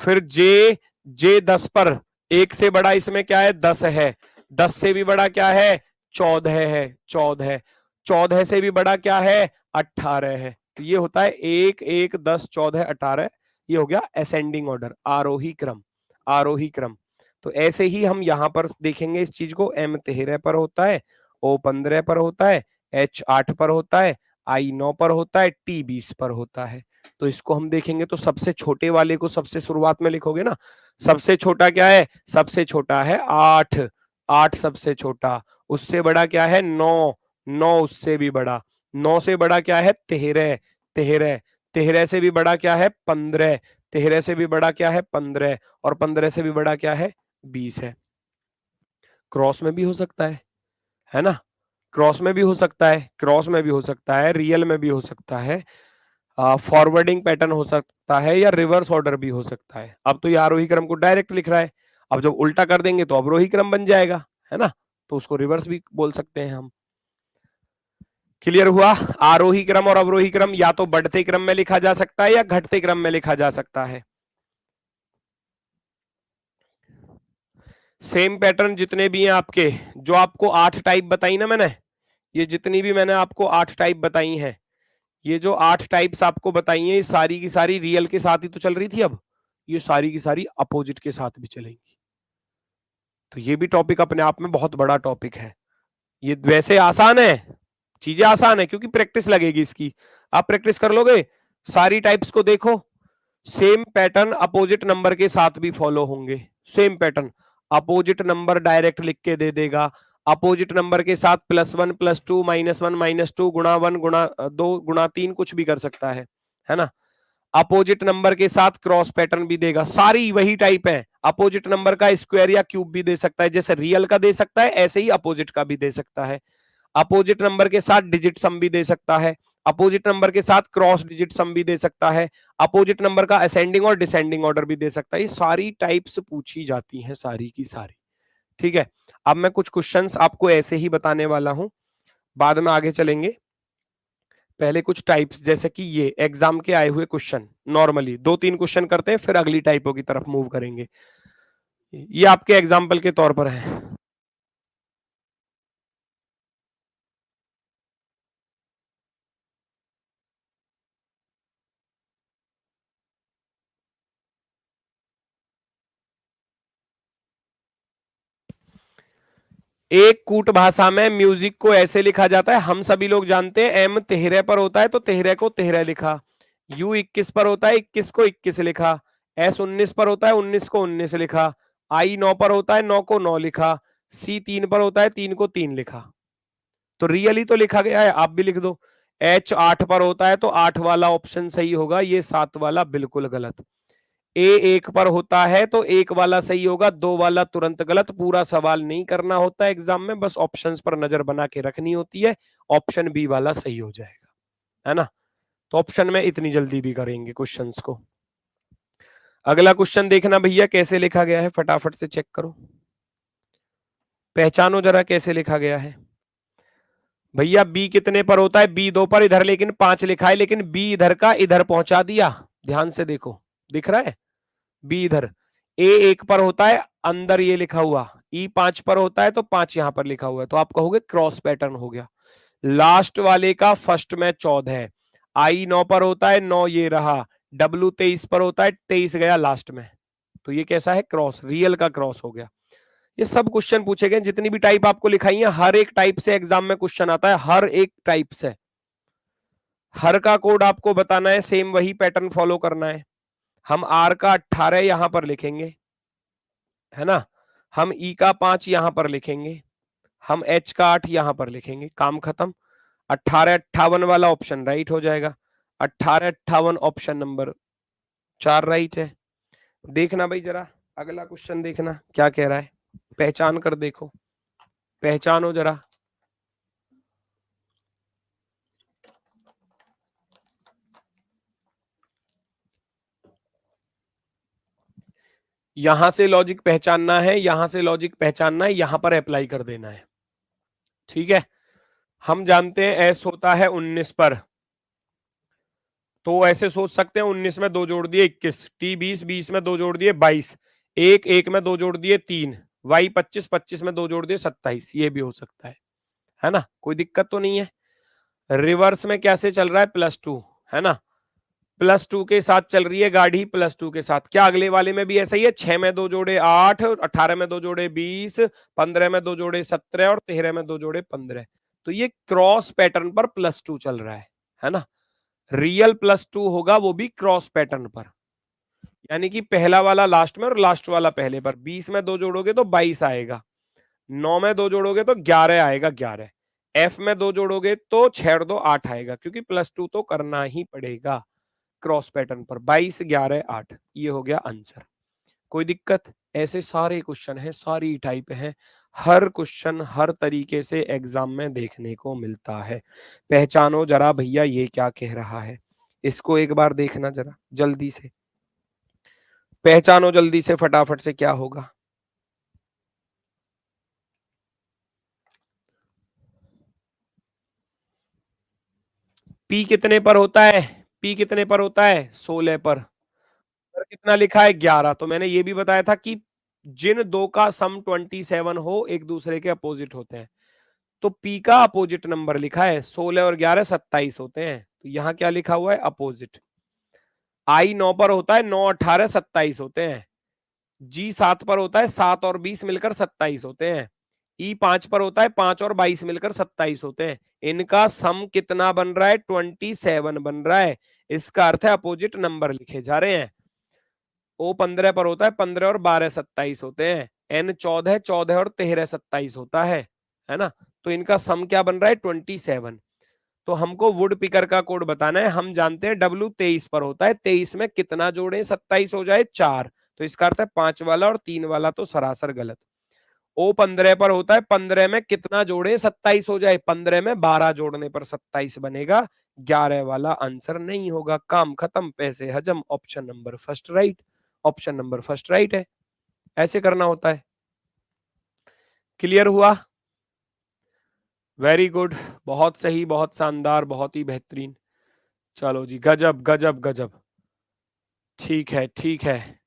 फिर जे 10 पर, एक से बड़ा इसमें क्या है, 10 है, 10 से भी बड़ा क्या है, 14 है, 14, 14 से भी बड़ा क्या है, 18 है। तो ये होता है 1 1 10 14 18, ये हो गया असेंडिंग ऑर्डर, आरोही क्रम, आरोही क्रम। तो ऐसे ही हम यहां पर देखेंगे इस चीज को, M 13 पर होता है, O 15 पर होता है, H 8 पर होता है, I 9 पर होता है, T 20 पर होता है। तो इसको हम देखेंगे तो सबसे छोटे वाले को सबसे शुरुआत में लिखोगे ना, सबसे छोटा क्या है, सबसे छोटा है 8, 8 सबसे छोटा, उससे बड़ा क्या है 9, 9 उससे भी बड़ा, 9 से बड़ा क्या है 13, 13, 13 से भी बड़ा क्या है 15, 13 से भी बड़ा क्या है 15, और 15 से भी बड़ा क्या है 20 है। क्रॉस में भी हो सकता है ना, क्रॉस में भी हो सकता है, क्रॉस में भी हो सकता है, रियल में भी हो सकता है, फॉरवर्डिंग पैटर्न हो सकता है, या रिवर्स ऑर्डर भी हो सकता है। अब तो ये आरोही क्रम को डायरेक्ट लिख रहा है, अब जब उल्टा कर देंगे तो अवरोही क्रम बन जाएगा, है ना, तो उसको रिवर्स भी बोल सकते हैं हम। क्लियर हुआ? आरोही क्रम और अवरोही क्रम या तो बढ़ते क्रम में लिखा जा सकता है या घटते क्रम में लिखा जा सकता है। सेम पैटर्न जितने भी हैं आपके, जो आपको 8 टाइप बताई ना मैंने, ये जितनी भी मैंने आपको 8 टाइप बताई हैं, ये जो 8 टाइप्स आपको बताई हैं, ये सारी की सारी रियल के साथ ही तो चल रही थी, अब ये सारी की सारी अपोजिट के साथ भी चलेंगी। तो ये भी टॉपिक अपने आप में बहुत बड़ा टॉपिक है। ये वैसे आसान है, चीजें आसान है क्योंकि प्रैक्टिस लगेगी इसकी, आप प्रैक्टिस कर लोगे, सारी टाइप्स को देखो, सेम पैटर्न अपोजिट नंबर के साथ भी फॉलो होंगे। Same pattern, opposite number direct लिख के दे देगा, अपोजिट नंबर के साथ +1 +2 -1 -2 गुणा 1 गुणा 2 गुणा 3 कुछ भी कर सकता है ना। अपोजिट नंबर के साथ क्रॉस पैटर्न भी देगा, सारी वही टाइप है। अपोजिट नंबर का स्क्वायर या क्यूब भी दे सकता है, जैसे रियल का दे सकता है ऐसे ही अपोजिट का भी दे सकता है। अपोजिट नंबर के साथ डिजिट सम भी दे सकता है, अपोजिट नंबर के साथ क्रॉस डिजिट सम भी दे सकता है, अपोजिट नंबर का असेंडिंग और डिसेंडिंग ऑर्डर भी दे सकता है। ये सारी टाइप्स पूछी जाती हैं, सारी की सारी। ठीक है, अब मैं कुछ क्वेश्चंस आपको ऐसे ही बताने वाला हूं, बाद में आगे चलेंगे। पहले कुछ टाइप्स, जैसे कि ये एग्जाम के आए हुए क्वेश्चन, नॉर्मली 2-3 क्वेश्चन करते हैं, फिर अगली टाइपों की तरफ मूव करेंगे। ये आपके एग्जाम्पल के तौर पर है। एक कूट भाषा में म्यूजिक को ऐसे लिखा जाता है, हम सभी लोग जानते हैं, एम तिहरे पर होता है तो तिहरे को तिहरे लिखा, यू 21 पर होता है 21 को 21 लिखा, एस 19 पर होता है 19 को 19 लिखा, आई 9 पर होता है 9 को 9 लिखा, सी 3 पर होता है 3 को 3 लिखा। तो रियली तो लिखा गया है, आप भी लिख दो। एच 8 पर होता है तो 8 वाला ऑप्शन सही होगा, ये 7 वाला बिल्कुल गलत। ए 1 पर होता है तो 1 वाला सही होगा, 2 वाला तुरंत गलत। पूरा सवाल नहीं करना होता एग्जाम में, बस ऑप्शंस पर नजर बना के रखनी होती है। ऑप्शन बी वाला सही हो जाएगा, है ना। तो ऑप्शन में इतनी जल्दी भी करेंगे क्वेश्चंस को। अगला क्वेश्चन देखना भैया कैसे लिखा गया है, फटाफट से चेक करो, पहचानो जरा कैसे लिखा गया है। भैया बी कितने पर होता है, बी 2 पर, इधर लेकिन 5 लिखा है, लेकिन बी इधर का इधर पहुंचा दिया, ध्यान से देखो, दिख रहा है बी इधर। ए 1 पर होता है अंदर ये लिखा हुआ, ई 5 पर होता है तो 5 यहां पर लिखा हुआ है, तो आप कहोगे क्रॉस पैटर्न हो गया। लास्ट वाले का फर्स्ट में 14 है, आई 9 पर होता है 9 ये रहा, डब्ल्यू 23 पर होता है 23 गया लास्ट में, तो ये कैसा है, क्रॉस, रियल का क्रॉस हो गया। ये सब क्वेश्चन पूछे गए, जितनी भी टाइप आपको लिखाई है हर एक टाइप से एग्जाम में क्वेश्चन आता है, हर एक टाइप से। हर का कोड आपको बताना है, सेम वही पैटर्न फॉलो करना है। हम आर का 18 यहां पर लिखेंगे, है ना, हम ई का 5 यहां पर लिखेंगे, हम एच का 8 यहां पर लिखेंगे, काम खत्म। 18 58 वाला ऑप्शन राइट हो जाएगा, 18 58 ऑप्शन नंबर 4 राइट है। देखना भाई जरा अगला क्वेश्चन देखना क्या कह रहा है, पहचान कर देखो, पहचानो जरा। यहां से लॉजिक पहचानना है, यहां से लॉजिक पहचानना है, यहां पर अप्लाई कर देना है, ठीक है। हम जानते हैं एस होता है 19 पर, तो ऐसे सोच सकते हैं 19 में 2 जोड़ दिए 21, टी 20 20 में 2 जोड़ दिए 22, एक 1 में 2 जोड़ दिए 3, वाई 25 25 में 2 जोड़ दिए 27, ये भी हो सकता है ना, कोई दिक्कत तो नहीं है। रिवर्स में कैसे चल रहा है, +2, है ना, +2 के साथ चल रही है गाड़ी, +2 के साथ। क्या अगले वाले में भी ऐसा ही है, 6 में 2 जोड़े 8, 18 में 2 जोड़े 20, 15 में 2 जोड़े 17 और 13 में 2 जोड़े 15, तो ये क्रॉस पैटर्न पर +2 चल रहा है ना। रियल +2 होगा वो भी क्रॉस पैटर्न पर, यानी कि पहला वाला लास्ट में और लास्ट वाला पहले पर। 20 में 2 जोड़ोगे तो 22 आएगा, 9 में 2 जोड़ोगे तो 11 आएगा 11, एफ में 2 जोड़ोगे तो 6 2 8 आएगा, क्योंकि +2 तो करना ही पड़ेगा क्रॉस पैटर्न पर। 22 11 8, ये हो गया आंसर। कोई दिक्कत, ऐसे सारे क्वेश्चन है, सारी टाइप है, हर क्वेश्चन हर तरीके से एग्जाम में देखने को मिलता है। पहचानो जरा भैया ये क्या कह रहा है, इसको एक बार देखना जरा जल्दी से, पहचानो जल्दी से फटाफट से क्या होगा। पी कितने पर होता है, पी कितने पर होता है, 16 पर, कितना लिखा है 11, तो मैंने ये भी बताया था कि जिन दो का सम 27 हो एक दूसरे के अपोजिट होते हैं, तो पी का अपोजिट नंबर लिखा है, 16 और 11 27 होते हैं, तो यहां क्या लिखा हुआ है, अपोजिट। आई 9 पर होता है 9 18 27 होते हैं, जी 7 पर होता है 7 और 20 मिलकर 27 होते हैं, ई 5 पर होता है 5 और 22 मिलकर 27 होते हैं, इनका सम कितना बन रहा है, 27 बन रहा है, इसका अर्थ है अपोजिट नंबर लिखे जा रहे हैं। ओ 15 पर होता है 15 और 12 27 होते हैं, एन 14 14 और 13 27 होता है ना, तो इनका सम क्या बन रहा है, 27। तो हमको वुड पिकर का कोड बताना है, हम जानते हैं डब्ल्यू 23 पर होता है, 23 में कितना जोड़े 27 हो जाए 4, तो इसका अर्थ है 5 वाला और 3 वाला तो सरासर गलत। ओ 15 पर होता है, 15 में कितना जोड़े 27 हो जाए, 15 में 12 जोड़ने पर 27 बनेगा, 11 वाला आंसर नहीं होगा, काम खत्म, पैसे हजम, option number first right, option number first right है, ऐसे करना होता है। क्लियर हुआ, वेरी गुड, बहुत सही, बहुत शानदार, बहुत ही बेहतरीन, चलो जी, गजब गजब गजब, ठीक है ठीक है।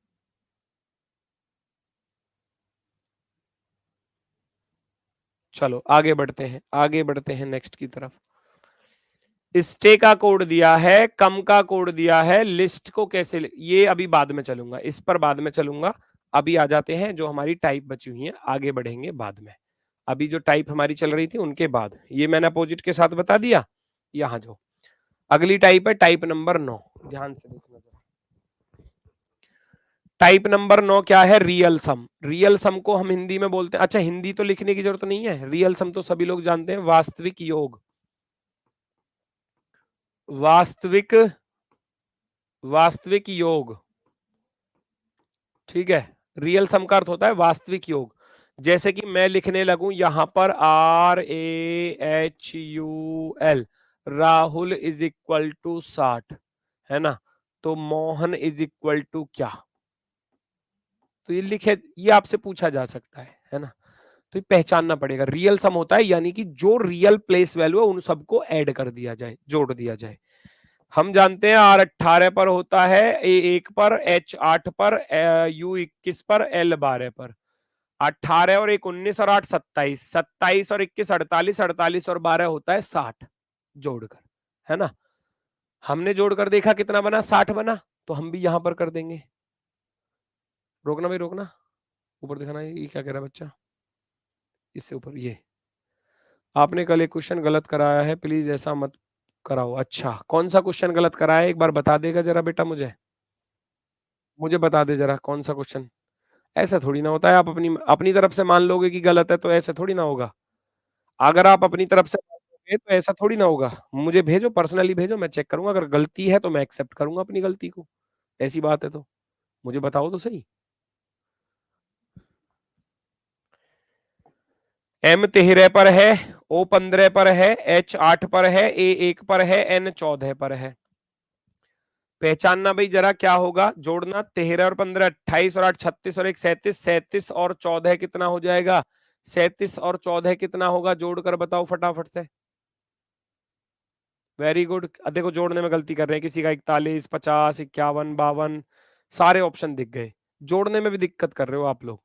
चलो आगे बढ़ते हैं, आगे बढ़ते हैं नेक्स्ट की तरफ। स्टे का कोड दिया है, कम का कोड दिया है, लिस्ट को कैसे, ये अभी बाद में चलूंगा, इस पर बाद में चलूंगा, अभी आ जाते हैं जो हमारी टाइप बची हुई है, आगे बढ़ेंगे बाद में। अभी जो टाइप हमारी चल रही थी उनके बाद, ये मैंने अपोजिट के साथ बता दिया। यहाँ जो अगली टाइप है टाइप नंबर 9, ध्यान से देखना जरा। टाइप नंबर 9 क्या है? रियल सम। रियल सम को हम हिंदी में बोलते हैं, अच्छा हिंदी तो लिखने की जरूरत नहीं है, रियल सम तो सभी लोग जानते हैं, वास्तविक योग। वास्तविक, वास्तविक योग, ठीक है। रियल सम का अर्थ होता है वास्तविक योग। जैसे कि मैं लिखने लगूं यहां पर RAHUL, Rahul is equal to 60, है ना? तो मोहन इज इक्वल टू क्या? तो ये लिखे, ये आपसे पूछा जा सकता है ना? तो ये पहचानना पड़ेगा। रियल सम होता है यानी कि जो रियल प्लेस वैल्यू है उन सबको ऐड कर दिया जाए, जोड़ दिया जाए। हम जानते हैं R18 पर होता है, A1 पर, H8 पर, U21 पर, L12 पर। 18 और 1 19 और 8 27, 27 और 21 48, 48 और 12 होता है 60 जोड़कर, है ना? हमने जोड़कर देखा कितना बना, 60 बना, तो हम भी यहां पर कर देंगे। रोकना भाई रोकना, ऊपर दिखाना, ये क्या कह रहा है बच्चा, इससे ऊपर। ये आपने कल एक क्वेश्चन गलत कराया है, प्लीज ऐसा मत कराओ। अच्छा कौन सा क्वेश्चन गलत कराया है, एक बार बता देगा जरा बेटा मुझे? मुझे बता दे जरा कौन सा क्वेश्चन। ऐसा थोड़ी ना होता है, आप अपनी अपनी तरफ से मान लोगे कि गलत है तो ऐसा थोड़ी ना होगा। अगर आप अपनी तरफ से मान लोगे तो ऐसा थोड़ी ना होगा। मुझे भेजो, पर्सनली भेजो, मैं चेक करूंगा, अगर गलती है तो मैं एक्सेप्ट करूंगा अपनी गलती को। ऐसी बात है तो मुझे बताओ तो सही। M13 पर है, O15 पर है, H8 पर है, A1 पर है, N14 पर है। पहचानना भाई जरा क्या होगा, जोड़ना 13 और 15 28 और 8 36 और 1 37, 37 और 14 कितना हो जाएगा? 37 और 14 कितना होगा, जोड़कर बताओ फटाफट से। Very good. देखो जोड़ने में गलती कर रहे हैं, किसी का 41 50 51 52, सारे ऑप्शन दिख गए। जोड़ने में भी दिक्कत कर रहे हो आप लोग।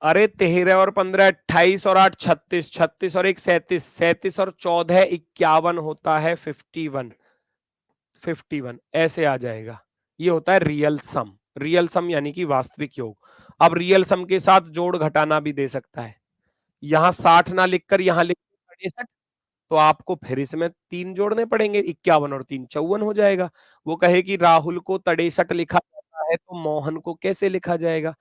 अरे 13 और 15 28 और 8 36, 36 और 1 37, 37 और 14 51 होता है 51, 51 ऐसे आ जाएगा। ये होता है रियल सम। रियल सम यानी कि वास्तविक योग। अब रियल सम के साथ जोड़ घटाना भी दे सकता है। यहां 60 ना लिखकर यहां लिख 63, तो आपको फिर इसमें 3 जोड़ने पड़ेंगे, 51 और 3 54 हो जाएगा। वो कहे कि राहुल को 63 लिखा जाता है तो मोहन को कैसे लिखा जाएगा?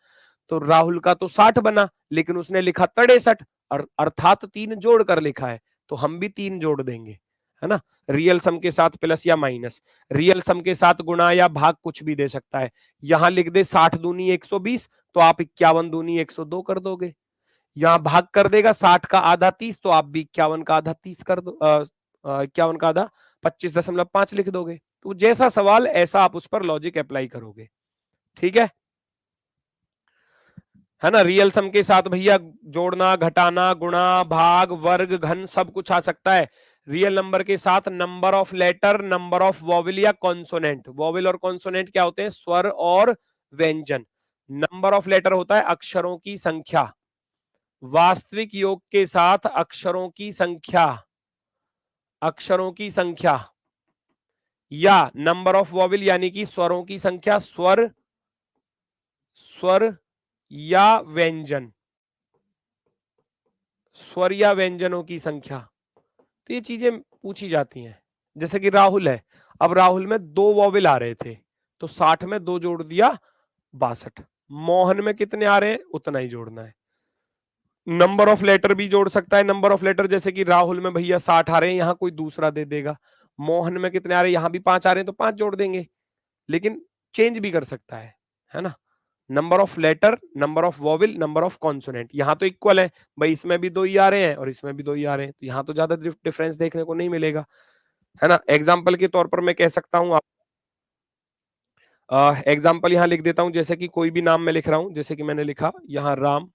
तो राहुल का तो 60 बना, लेकिन उसने लिखा 63, अर्थात 3 जोड़ कर लिखा है, तो हम भी 3 जोड़ देंगे, है ना? रियल सम के साथ प्लस या माइनस, रियल सम के साथ गुणा या भाग कुछ भी दे सकता है। यहां लिख दे 60 दूनी 120, तो आप 51 दूनी 102 कर दोगे। यहां भाग कर देगा 60 का आधा 30, तो आप भी 51 का आधा 30 कर दो, 51 का आधा 25.5 लिख दोगे। तो जैसा सवाल ऐसा आप उस पर लॉजिक अप्लाई करोगे, ठीक है ना? रियल सम के साथ भैया जोड़ना घटाना गुणा भाग वर्ग घन सब कुछ आ सकता है। रियल नंबर के साथ number of letter, number of vowel या कॉन्सोनेंट। वॉवल और कॉन्सोनेंट क्या होते हैं? स्वर और व्यंजन। नंबर ऑफ लेटर होता है अक्षरों की संख्या। वास्तविक योग के साथ अक्षरों की संख्या, अक्षरों की संख्या, या नंबर ऑफ वॉवल यानी कि स्वरों की संख्या, स्वर, स्वर या व्यंजन, स्वर या व्यंजनों की संख्या। तो ये चीजें पूछी जाती हैं। जैसे कि राहुल है, अब राहुल में 2 वॉवल आ रहे थे, तो 60 में 2 जोड़ दिया 62। मोहन में कितने आ रहे हैं उतना ही जोड़ना है। नंबर ऑफ लेटर भी जोड़ सकता है, नंबर ऑफ लेटर जैसे कि राहुल में भैया 60 आ रहे हैं, यहां कोई दूसरा दे देगा। मोहन में कितने आ रहे हैं, यहां भी 5 आ रहे हैं तो 5 जोड़ देंगे, लेकिन चेंज भी कर सकता है ना? Number of letter, number of vowel, number of consonant, यहां तो इक्वल है भाई, इसमें भी 2 ही आ रहे हैं और इसमें भी 2 ही आ रहे हैं, तो यहां तो ज्यादा डिफरेंस देखने को नहीं मिलेगा, है ना? एग्जाम्पल के तौर पर मैं कह सकता हूं, एग्जाम्पल यहां लिख देता हूं, जैसे कि कोई भी नाम मैं लिख रहा हूं, जैसे कि मैंने लिखा यहां राम,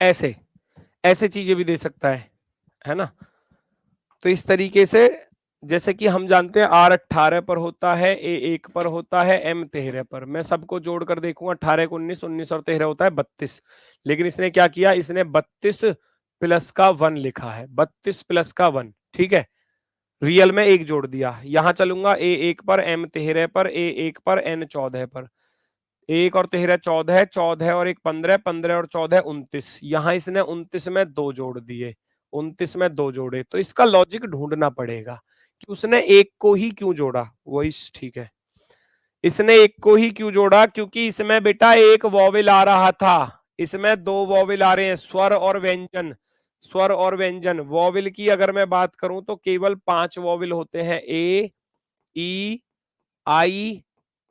ऐसे ऐसे चीजें भी दे सकता है ना। तो इस तरीके से जैसे कि हम जानते हैं R 18 पर होता है, A 1 पर होता है, M 13 पर। मैं सबको जोड़कर देखूंगा, 18 को 19, 19 और 13 होता है 32। लेकिन इसने क्या किया, इसने 32 प्लस का 1 लिखा है, 32 प्लस का 1, ठीक है। रियल में एक जोड़ दिया, यहां चलूंगा A 1 पर, M 13 पर, A 1 पर, N 14 पर। 1 और 13 14, 14 और 1 15, 15 और 14 29। यहां इसने 29 में 2 जोड़ दिए, 29 में 2 जोड़े। तो इसका लॉजिक ढूंढना पड़ेगा कि उसने एक को ही क्यों जोड़ा। वही ठीक है, इसने एक को ही क्यों जोड़ा, क्योंकि इसमें बेटा एक वॉवेल आ रहा था, इसमें 2 वॉवेल आ रहे हैं, स्वर और व्यंजन। स्वर और व्यंजन, वॉवेल की अगर मैं बात करूं तो केवल 5 वॉवेल होते हैं, ए, ई, आई,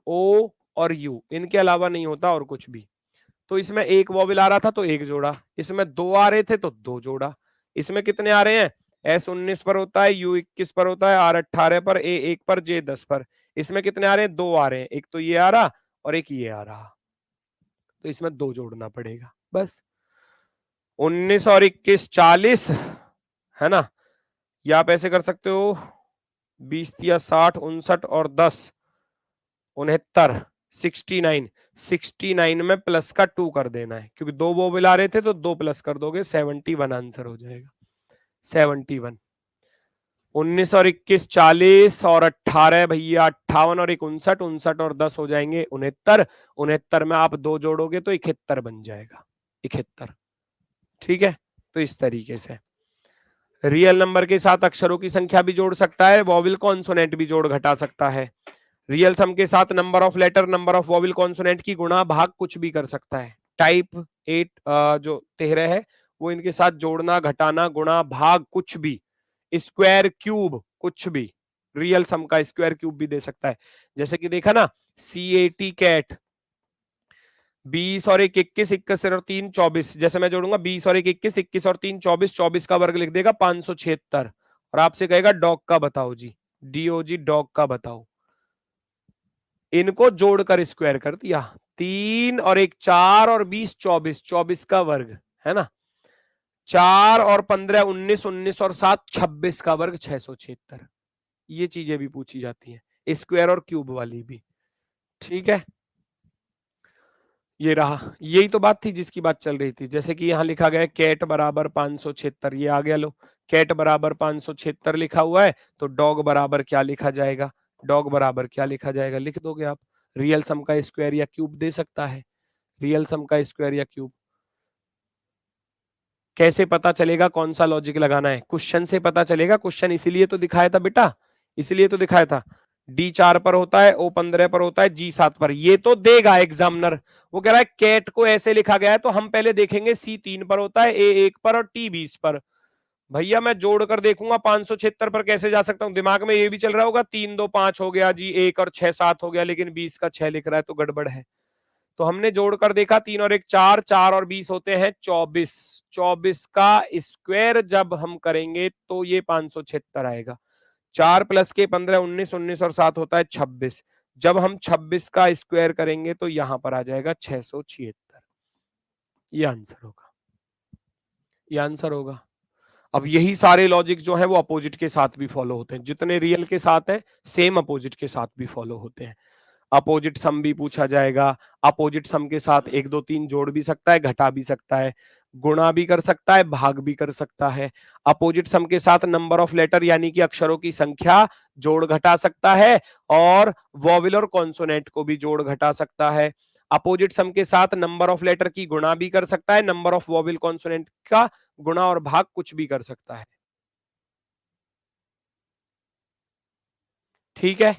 ओ और यू, इनके अलावा नहीं होता और कुछ भी। तो इसमें एक वॉवेल आ रहा था तो एक जोड़ा, इसमें 2 आ रहे थे तो 2 जोड़ा। इसमें कितने आ रहे हैं, S 19 पर होता है, U 21 पर होता है, R 18 पर, A 1 पर, J 10 पर। इसमें कितने आ रहे हैं, 2 आ रहे हैं, एक तो ये आ रहा और एक ये आ रहा, तो इसमें 2 जोड़ना पड़ेगा बस। 19 और 21 40 है ना, या आप ऐसे कर सकते हो 20 या 60, 59 और 10 69, 69, 69 में प्लस का 2 कर देना है, क्योंकि 2 वो मिला रहे थे तो 2 प्लस कर दोगे, 71 आंसर हो जाएगा, 71। 19 और 21 40 और 18 भैया 58 और 1 59, 59 और 10 हो जाएंगे 69, 69 में आप 2 जोड़ोगे तो 71 बन जाएगा, 71, ठीक है। तो इस तरीके से रियल नंबर के साथ अक्षरों की संख्या भी जोड़ सकता है, वॉवेल कॉन्सोनेंट भी जोड़ घटा सकता है। रियल सम के साथ number of letter, number of vowel consonant की गुणा भाग कुछ भी कर सकता है। टाइप 8 जो 13 है वो इनके साथ जोड़ना, घटाना, गुणा, भाग कुछ भी, स्क्वायर, क्यूब कुछ भी। रियल सम का स्क्वायर क्यूब भी दे सकता है, जैसे कि देखा ना, CAT कैट, 20 और 1 21, 21 और 3 24। जैसे मैं जोड़ूंगा 20 और 1 21, 21 और 3 24, 24 का वर्ग लिख देगा 576, और आपसे कहेगा डॉग का बताओ जी, DOG डॉग का बताओ। इनको जोड़कर स्क्वायर कर दिया, 3 और 1 4 और 20 24, 24 का वर्ग है ना, 4 और 15 19, 19 और 7 26 का वर्ग 676। ये चीजें भी पूछी जाती हैं, स्क्वायर और क्यूब वाली भी, ठीक है। ये रहा, यही तो बात थी जिसकी बात चल रही थी। जैसे कि यहां लिखा गया है कैट बराबर 576, ये आ गया, लो कैट बराबर 576 लिखा हुआ है, तो डॉग बराबर क्या लिखा जाएगा, डॉग बराबर क्या लिखा जाएगा, लिख दोगे आप। रियल सम का स्क्वायर या क्यूब दे सकता है, रियल सम का स्क्वायर या क्यूब। कैसे पता चलेगा कौन सा लॉजिक लगाना है, क्वेश्चन से पता चलेगा। क्वेश्चन इसीलिए तो दिखाया था बेटा, इसीलिए तो दिखाया था। D 4 पर होता है, O 15 पर होता है, G 7 पर, ये तो देगा एग्जामिनर। वो कह रहा है कैट को ऐसे लिखा गया है, तो हम पहले देखेंगे C 3 पर होता है, A 1 पर और T 20 पर। भैया मैं जोड़कर देखूंगा 576 पर कैसे जा सकता हूं, दिमाग में ये भी चल रहा होगा 3 2 5 हो गया जी, 1 और 6 7 हो गया, लेकिन 20 का 6 लिख रहा है तो गड़बड़ है। तो हमने जोड़कर देखा, 3 और 1 4, 4 और 20 होते हैं 24, 24 का स्क्वायर जब हम करेंगे तो ये 576 आएगा। 4 प्लस के 15 19, 19 और 7 होता है 26, जब हम 26 का स्क्वायर करेंगे तो यहां पर आ जाएगा 676। ये आंसर होगा, ये आंसर होगा। अब यही सारे लॉजिक जो है वो अपोजिट के साथ भी फॉलो होते हैं, जितने रियल के साथ है सेम अपोजिट के साथ भी फॉलो होते हैं। अपोजिट सम भी पूछा जाएगा, अपोजिट सम के साथ 1 2 3 जोड़ भी सकता है, घटा भी सकता है, गुणा भी कर सकता है, भाग भी कर सकता है। अपोजिट सम के साथ नंबर ऑफ लेटर यानी कि अक्षरों की संख्या जोड़ घटा सकता है, और वॉवेल और कॉन्सोनेंट को भी जोड़ घटा सकता है। अपोजिट सम के साथ नंबर ऑफ लेटर की गुणा भी कर सकता है, नंबर ऑफ वॉवेल कॉन्सोनेंट का गुणा और भाग कुछ भी कर सकता है, ठीक है।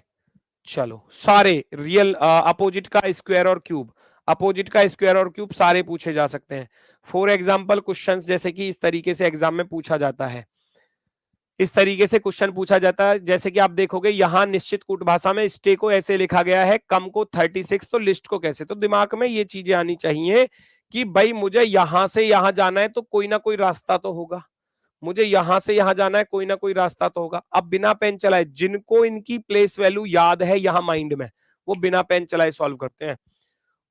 चलो सारे रियल अपोजिट का स्क्वायर और क्यूब, अपोजिट का स्क्वायर और क्यूब सारे पूछे जा सकते हैं। फॉर एग्जांपल क्वेश्चंस जैसे कि इस तरीके से एग्जाम में पूछा जाता है, इस तरीके से क्वेश्चन पूछा जाता है। जैसे कि आप देखोगे यहां निश्चित कूट भाषा में स्टे को ऐसे लिखा गया है, कम को 36, तो लिस्ट को कैसे। तो दिमाग में ये चीजें आनी चाहिए कि भाई मुझे यहां से यहां जाना है तो कोई ना कोई रास्ता तो होगा, मुझे यहां से यहां जाना है कोई ना कोई रास्ता तो होगा। अब बिना पेन चलाए, जिनको इनकी प्लेस वैल्यू याद है यहां माइंड में, वो बिना पेन चलाए सॉल्व करते हैं।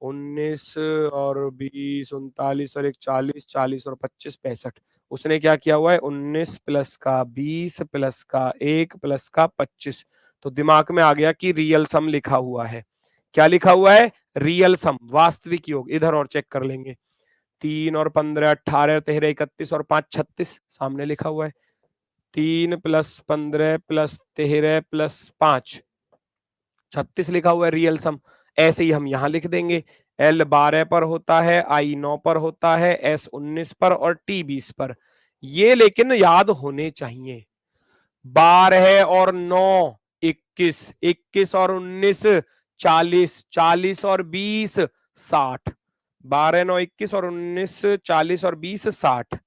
19 और 20 39 और 41 40 और 25 65। उसने क्या किया हुआ है 19 प्लस का 20 प्लस का 1 प्लस का 25। तो दिमाग में आ गया कि रियल सम लिखा हुआ है। क्या लिखा हुआ है? रियल सम, वास्तविक योग। इधर और चेक कर लेंगे। 3 और 15 18 13 31 और 5 36 सामने लिखा हुआ है। 3 प्लस 15 प्लस 13 प्लस 5 36 लिखा हुआ है रियल सम। ऐसे ही हम यहां लिख देंगे। L 12 पर होता है, I 9 पर होता है, S 19 पर और T 20 पर। ये लेकिन याद होने चाहिए। 12 और 9 21, 21 और 19 40, 40 और 20 60। 12 9 21 और 19 40 और 20 60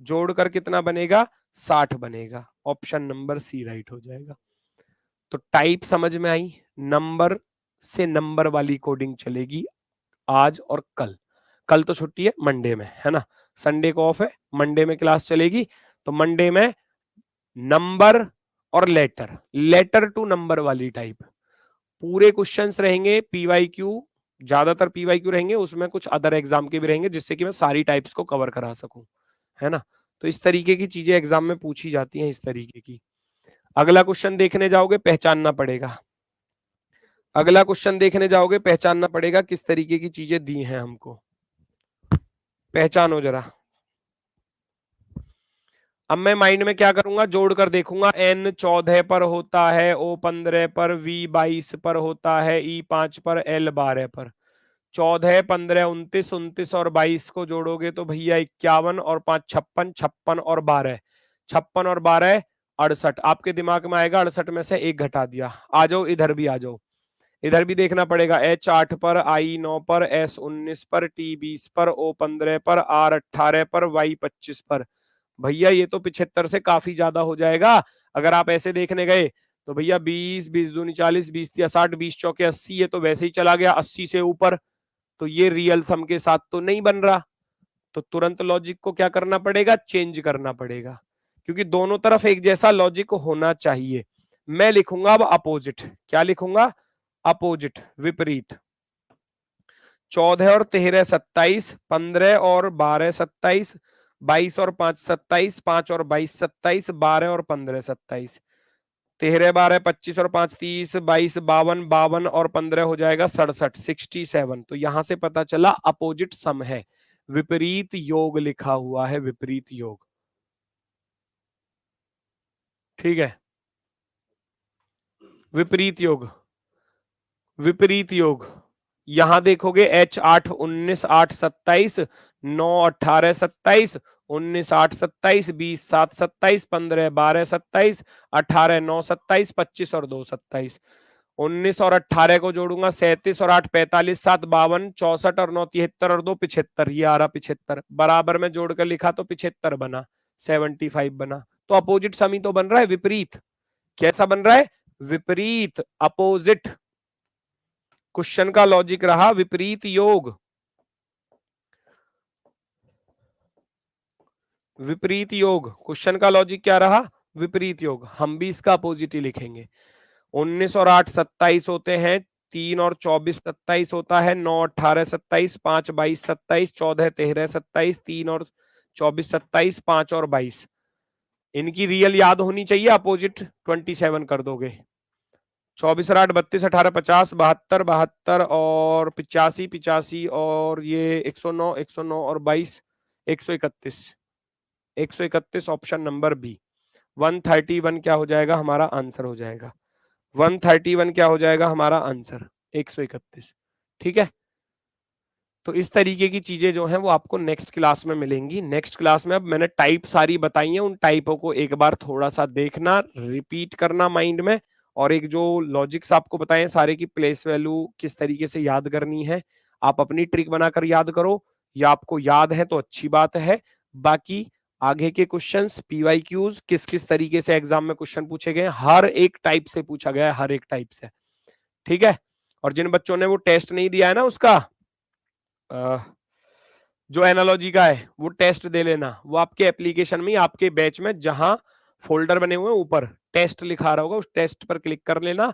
जोड़कर कितना बनेगा? 60 बनेगा। ऑप्शन नंबर सी राइट हो जाएगा। तो टाइप समझ में आई। नंबर से नंबर वाली कोडिंग चलेगी आज और कल। कल तो छुट्टी है, मंडे में है ना, संडे को ऑफ है, मंडे में क्लास चलेगी। तो मंडे में नंबर और लेटर, लेटर टू नंबर वाली टाइप पूरे क्वेश्चंस रहेंगे। पीवाईक्यू, ज्यादातर पीवाईक्यू रहेंगे, उसमें कुछ अदर एग्जाम के भी रहेंगे, जिससे कि मैं सारी टाइप्स को कवर करा सकूं, है ना। तो इस तरीके की चीजें एग्जाम में पूछी जाती हैं, इस तरीके की। अगला क्वेश्चन देखने जाओगे, पहचानना पड़ेगा। अगला क्वेश्चन देखने जाओगे, पहचानना पड़ेगा किस तरीके की चीजें दी हैं हमको। पहचानो जरा। अब मैं माइंड में क्या करूंगा, जोड़कर देखूंगा। N 14 पर होता है, O 15 पर, V 22 पर होता है, E 5 पर, L 12 पर। 14 15 29 29 और 22 को जोड़ोगे तो भैया 51 और 5 56, 56 और 12, 56 और 12 68। आपके दिमाग में आएगा 68 में से एक घटा दिया। आ जाओ इधर भी आ जाओ। इधर भी देखना पड़ेगा। H 8 पर, I 9 पर, S 19 पर, T 20 पर, O 15 पर, R 18 पर, Y 25 पर। भैया ये तो 75 से काफी ज्यादा हो जाएगा। अगर आप ऐसे देखने गए तो भैया 20 20 दूनी 40, 20 या 60, 20 चौके 80, ये तो वैसे ही चला गया 80 से ऊपर। तो ये रियल सम के साथ तो नहीं बन रहा। तो तुरंत लॉजिक को क्या करना पड़ेगा? चेंज करना पड़ेगा, क्योंकि दोनों तरफ एक जैसा लॉजिक होना चाहिए। मैं लिखूंगा अब अपोजिट। क्या लिखूंगा? अपोजिट, विपरीत। 14 और 13 27, 15 और 12 27, 22 और 5 27, 5 और 22 27, 12 और 15 27, 13 12 25 और 5 30, 22 52, 52 और 15 हो जाएगा 67, 67। तो यहां से पता चला अपोजिट सम है, विपरीत योग लिखा हुआ है, विपरीत योग। ठीक है, विपरीत योग, विपरीत योग। यहां देखोगे H 8 19 8 27, 9 18 27, 19 8 27, 20 7 27, 15 12 27, 18 9 27, 25 और 2 27। 19 और 18 को जोड़ूंगा 37 और 8 45, 7 52, 64 और 9 73 और 2 75। ये आ रहा 75, बराबर में जोड़कर लिखा तो 75 बना, 75 बना। तो अपोजिट समी तो बन रहा है, विपरीत। कैसा बन रहा है? विपरीत, अपोजिट। क्वेश्चन का लॉजिक रहा विपरीत योग, विपरीत योग। क्वेश्चन का लॉजिक क्या रहा? विपरीत योग। हम भी इसका अपोजिट ही लिखेंगे। 19 और 8 27 होते हैं, 3 और 24 27 होता है, 9 18 27, 5 22 27, 14 13 27, 3 और 24 27, 5 और 22। इनकी रियल याद होनी चाहिए, अपोजिट 27 कर दोगे। 24 और 8 32 18 50 72 72 और 85 85 और ये 109 109 और 22 131, 131 ऑप्शन नंबर बी। 131 क्या हो जाएगा? हमारा आंसर हो जाएगा 131। क्या हो जाएगा हमारा आंसर? 131। ठीक है। तो इस तरीके की चीजें जो हैं वो आपको नेक्स्ट क्लास में मिलेंगी। नेक्स्ट क्लास में अब मैंने टाइप सारी बताई है, उन टाइपों को एक बार थोड़ा सा देखना, रिपीट करना माइंड में, और एक जो लॉजिक्स आपको बताए सारे की प्लेस वैल्यू किस तरीके से याद करनी है, आप अपनी ट्रिक बनाकर याद करो, या आपको याद है तो अच्छी बात है। बाकी आगे के क्वेश्चंस, पीवाईक्यूज किस किस तरीके से एग्जाम में क्वेश्चन पूछे गए, हर एक टाइप से पूछा गया है, हर एक टाइप से। ठीक है। और जिन बच्चों ने वो टेस्ट नहीं दिया है ना, उसका जो एनालॉजी का है, वो टेस्ट दे लेना। वो आपके एप्लीकेशन में, आपके बैच में जहां फोल्डर बने हुए हैं ऊपर टेस्ट लिखा रहा होगा, उस टेस्ट पर क्लिक कर लेना।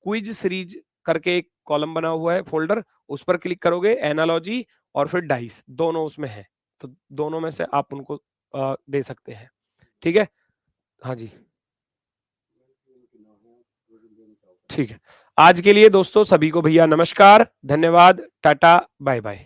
क्विज सीरीज करके एक कॉलम बना हुआ है, फोल्डर, उस पर क्लिक करोगे, एनालॉजी और फिर डाइस दोनों उसमें है, तो दोनों में से आप उनको दे सकते हैं। ठीक है, हाँ जी, ठीक है। आज के लिए दोस्तों सभी को भैया नमस्कार, धन्यवाद, टाटा, बाय बाय।